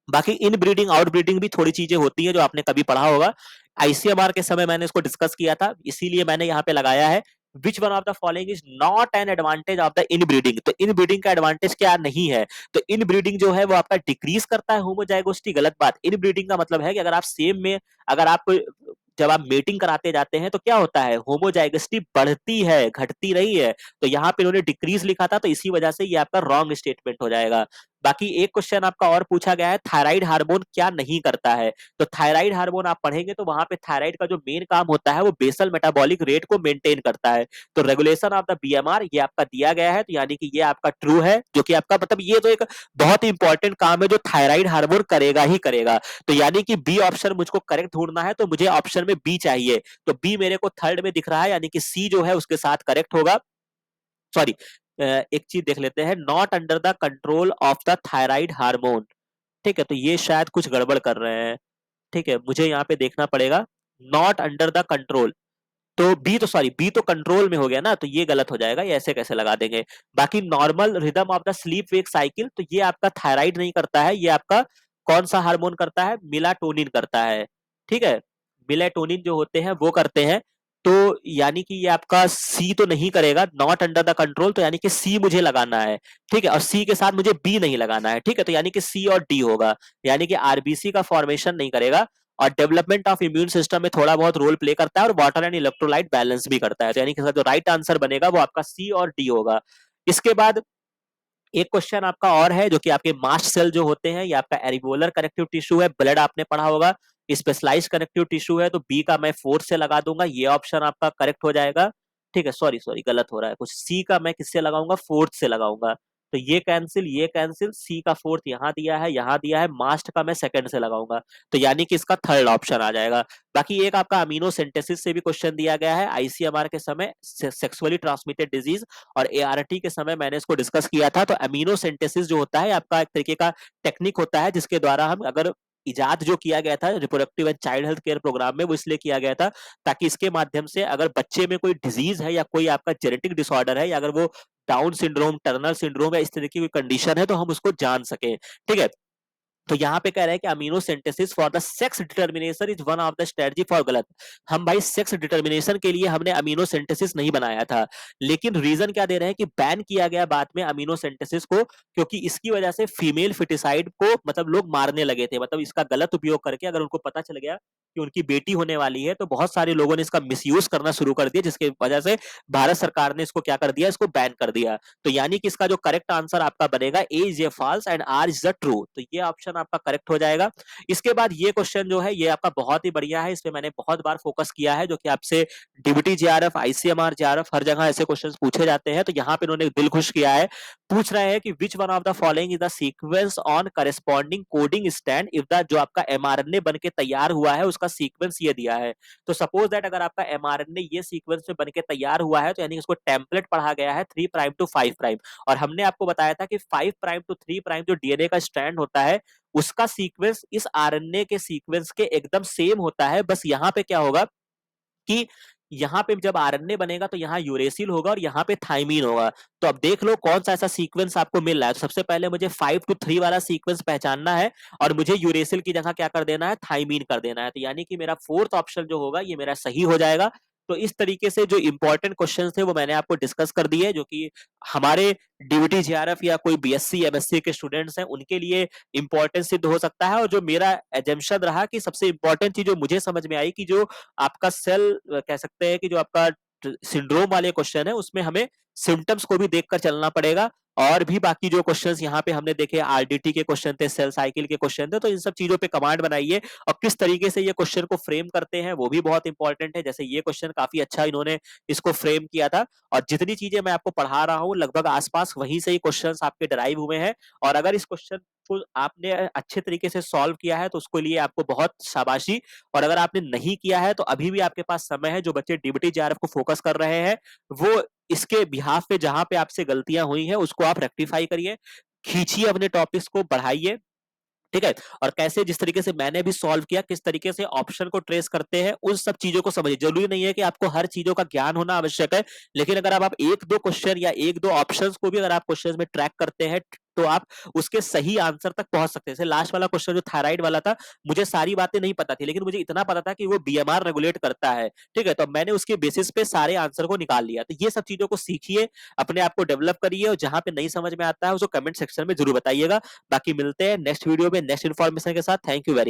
बाकी इन ब्रीडिंग आउट ब्रीडिंग भी थोड़ी चीजें होती है जो आपने कभी पढ़ा होगा। आईसीएमआर के समय मैंने इसको डिस्कस किया था, इसीलिए मैंने यहाँ पे लगाया है। Which one of the following is not an advantage of the in breeding. तो इन ब्रीडिंग का एडवांटेज क्या नहीं है? तो इन ब्रीडिंग जो है वो आपका डिक्रीज करता है होमोजाइगोसिटी। गलत बात। इन ब्रीडिंग का मतलब है कि अगर आप सेम में, अगर आप जब आप मेटिंग कराते जाते हैं तो क्या होता है, होमोजाइगोसिटी बढ़ती है, घटती रही है। तो यहाँ पे इन्होंने डिक्रीज लिखा था, तो इसी वजह से ये आपका रॉन्ग स्टेटमेंट हो जाएगा। बाकी एक क्वेश्चन आपका और पूछा गया है, थायराइड हार्मोन क्या नहीं करता है? तो थायराइड हार्मोन आप पढ़ेंगे तो वहां पे थायराइड का जो मेन काम होता है वो बेसल मेटाबॉलिक रेट को मेंटेन करता है। तो रेगुलेशन ऑफ द बीएमआर ये आपका दिया गया है, तो यानी कि ये आपका ट्रू है, जो कि आपका मतलब ये तो एक बहुत ही इंपॉर्टेंट काम है जो थायराइड हार्मोन करेगा ही करेगा। तो यानी कि बी ऑप्शन मुझको करेक्ट ढूंढना है, तो मुझे ऑप्शन में बी चाहिए। तो बी मेरे को थर्ड में दिख रहा है, यानी कि सी जो है उसके साथ करेक्ट होगा। सॉरी, एक चीज देख लेते हैं, not under the control of the thyroid hormone. ठीक है, तो ये शायद कुछ गड़बड़ कर रहे हैं। ठीक है, मुझे यहाँ पे देखना पड़ेगा, नॉट अंडर द कंट्रोल। तो बी तो सॉरी, बी तो कंट्रोल में हो गया ना, तो ये गलत हो जाएगा, ये ऐसे कैसे लगा देंगे। बाकी normal rhythm of the sleep wake cycle, तो ये आपका थायराइड नहीं करता है, ये आपका कौन सा हार्मोन करता है, मिलाटोनिन करता है। ठीक है, मिलाटोनिन जो होते हैं वो करते हैं। तो यानी कि ये आपका सी तो नहीं करेगा, नॉट अंडर द कंट्रोल, तो यानी कि सी मुझे लगाना है। ठीक है, और सी के साथ मुझे बी नहीं लगाना है। ठीक है, तो यानी कि सी और डी होगा, यानी कि आरबीसी का फॉर्मेशन नहीं करेगा, और डेवलपमेंट ऑफ इम्यून सिस्टम में थोड़ा बहुत रोल प्ले करता है, और वाटर एंड इलेक्ट्रोलाइट बैलेंस भी करता है। तो यानी कि जो राइट आंसर बनेगा वो आपका सी और डी होगा। इसके बाद एक क्वेश्चन आपका और है, जो कि आपके मास्ट सेल जो होते हैं, ये आपका एरिबोलर कनेक्टिव टिश्यू है, ब्लड आपने पढ़ा होगा। स्पेशलाइज कनेक्टिव टिश्यू है, तो बी का मैं फोर्थ से लगा दूंगा, ये ऑप्शन आपका करेक्ट हो जाएगा। ठीक है, सॉरी सॉरी गलत हो रहा है कुछ, सी का मैं किससे लगाऊंगा, फोर्थ से लगाऊंगा। तो ये कैंसिल, सी का फोर्थ यहाँ दिया है, यहाँ दिया है, मास्ट का मैं सेकंड से लगाऊंगा। तो यानी कि इसका थर्ड ऑप्शन आ जाएगा। बाकी एक आपका अमीनो सिंथेसिस से भी क्वेश्चन दिया गया है, आईसीएमआर के समय, सेक्सुअली ट्रांसमिटेड डिजीज, और एआरटी के समय मैंने इसको डिस्कस किया था। तो अमीनो सिंथेसिस जो होता है आपका एक तरीके का टेक्निक होता है, जिसके द्वारा हम, अगर इजाद जो किया गया था reproductive and child health care program में, वो इसलिए किया गया था ताकि इसके माध्यम से अगर बच्चे में कोई डिजीज है या कोई आपका जेनेटिक डिसऑर्डर है, या अगर वो डाउन सिंड्रोम, टर्नर सिंड्रोम या इस तरह की कोई कंडीशन है, तो हम उसको जान सके। ठीक है, तो यहाँ पे कह रहे हैं कि amino synthesis for the sex determination is one of the strategy for, गलत। हम भाई सेक्स डिटर्मिनेशन के लिए हमने अमीनो सिंथेसिस नहीं बनाया था, लेकिन रीजन क्या दे रहे हैं कि बैन किया गया बाद में अमीनो सिंथेसिस को, क्योंकि इसकी वजह से फीमेल फिटिसाइड को मतलब लोग मारने लगे थे। मतलब इसका गलत उपयोग करके अगर उनको पता चल गया कि उनकी बेटी होने वाली है, तो बहुत सारे लोगों ने इसका मिसयूज करना शुरू कर दिया, जिसकी वजह से भारत सरकार ने इसको क्या कर दिया, इसको बैन कर दिया। तो यानी कि इसका जो करेक्ट आंसर आपका बनेगा, A is A false and R is the true. तो ये ऑप्शन आपका करेक्ट हो जाएगा। इसके बाद ये क्वेश्चन जो है ये आपका बहुत ही बढ़िया है, इसमें मैंने बहुत बार फोकस किया है, जो कि आपसे डीबीटी जेआरएफ, आईसीएमआर जेआरएफ, हर जगह ऐसे क्वेश्चंस पूछे जाते हैं। तो यहाँ पे इन्होंने दिल खुश किया है, पूछ रहे हैं कि विच one of the following is the sequence on corresponding coding stand if the, जो आपका एमआरएनए बन के तैयार हुआ है उसका सीक्वेंस ये दिया है। तो सपोज दैट अगर आपका एमआरएनए ये सीक्वेंस में बन के तैयार हुआ है, तो यानी इसको टेम्पलेट पढ़ा गया है 3 प्राइम टू 5 प्राइम, और हमने आपको बताया था कि 5 प्राइम टू 3 प्राइम जो डीएनए का स्ट्रैंड होता है, उसका सीक्वेंस इस आरएनए के सीक्वेंस के एकदम सेम होता है। बस यहाँ पे क्या होगा कि यहाँ पे जब आरएनए बनेगा तो यहाँ यूरेसिल होगा और यहाँ पे थाइमीन होगा। तो अब देख लो कौन सा ऐसा सीक्वेंस आपको मिल रहा है। तो सबसे पहले मुझे 5 to 3 वाला सीक्वेंस पहचानना है, और मुझे यूरेसिल की जगह क्या कर देना है, थाइमीन कर देना है। तो यानी कि मेरा फोर्थ ऑप्शन जो होगा ये मेरा सही हो जाएगा। तो इस तरीके से जो इंपॉर्टेंट क्वेश्चंस थे वो मैंने आपको डिस्कस कर दिए, जो कि हमारे डीबीटी जेआरएफ या कोई बीएससी एमएससी के स्टूडेंट्स हैं उनके लिए इंपॉर्टेंट सिद्ध हो सकता है। और जो मेरा एजम्पशन रहा कि सबसे इंपॉर्टेंट चीज जो मुझे समझ में आई, कि जो आपका सेल कह सकते हैं कि जो आपका सिंड्रोम वाले क्वेश्चन है उसमें हमें सिम्पटम्स को भी देखकर चलना पड़ेगा। और भी बाकी जो क्वेश्चंस यहाँ पे हमने देखे आरडीटी के क्वेश्चन थे, सेल साइकिल के क्वेश्चन थे, तो इन सब चीजों पे कमांड बनाइए और किस तरीके से ये क्वेश्चन को फ्रेम करते हैं वो भी बहुत इंपॉर्टेंट है। जैसे ये क्वेश्चन काफी अच्छा इन्होंने इसको फ्रेम किया था और जितनी चीजें मैं आपको पढ़ा रहा हूँ लगभग आसपास वहीं से ही क्वेश्चन आपके डराइव हुए हैं। और अगर इस क्वेश्चन को आपने अच्छे तरीके से सॉल्व किया है तो उसके लिए आपको बहुत शाबाशी। और अगर आपने नहीं किया है तो अभी भी आपके पास समय है। जो बच्चे डीबीटी जेआरएफ को फोकस कर रहे हैं वो इसके बिहाफ पे जहां पे आपसे गलतियां हुई हैं उसको आप रेक्टिफाई करिए, खींचिए अपने टॉपिक्स को, बढ़ाइए, ठीक है? और कैसे जिस तरीके से मैंने भी सॉल्व किया, किस तरीके से ऑप्शन को ट्रेस करते हैं, उन सब चीज़ों को समझिए। ज़रूरी नहीं है कि आपको हर चीज़ों का ज्ञान होना आवश्यक है, लेकिन अगर आप 1-2 क्वेश्चन या 1-2 ऑप्शंस को भी अगर आप क्वेश्चंस में ट्रैक करते हैं, तो आप उसके सही आंसर तक पहुंच सकते हैं। जैसे लास्ट वाला क्वेश्चन जो थायराइड वाला था, मुझे सारी बातें नहीं पता थी, लेकिन मुझे इतना पता था कि वो बीएमआर रेगुलेट करता है, ठीक है? तो मैंने उसके बेसिस पे सारे आंसर को निकाल लिया। तो ये सब चीज़ों को सीखिए, अपने आप को डेवलप करिए और जहाँ पे नहीं समझ में आता है, उसको कमेंट सेक्शन में ज़रूर बताइएगा। बाकी मिलते हैं नेक्स्ट वीडियो में नेक्स्ट इन्फॉर्मेशन के साथ। Thank you very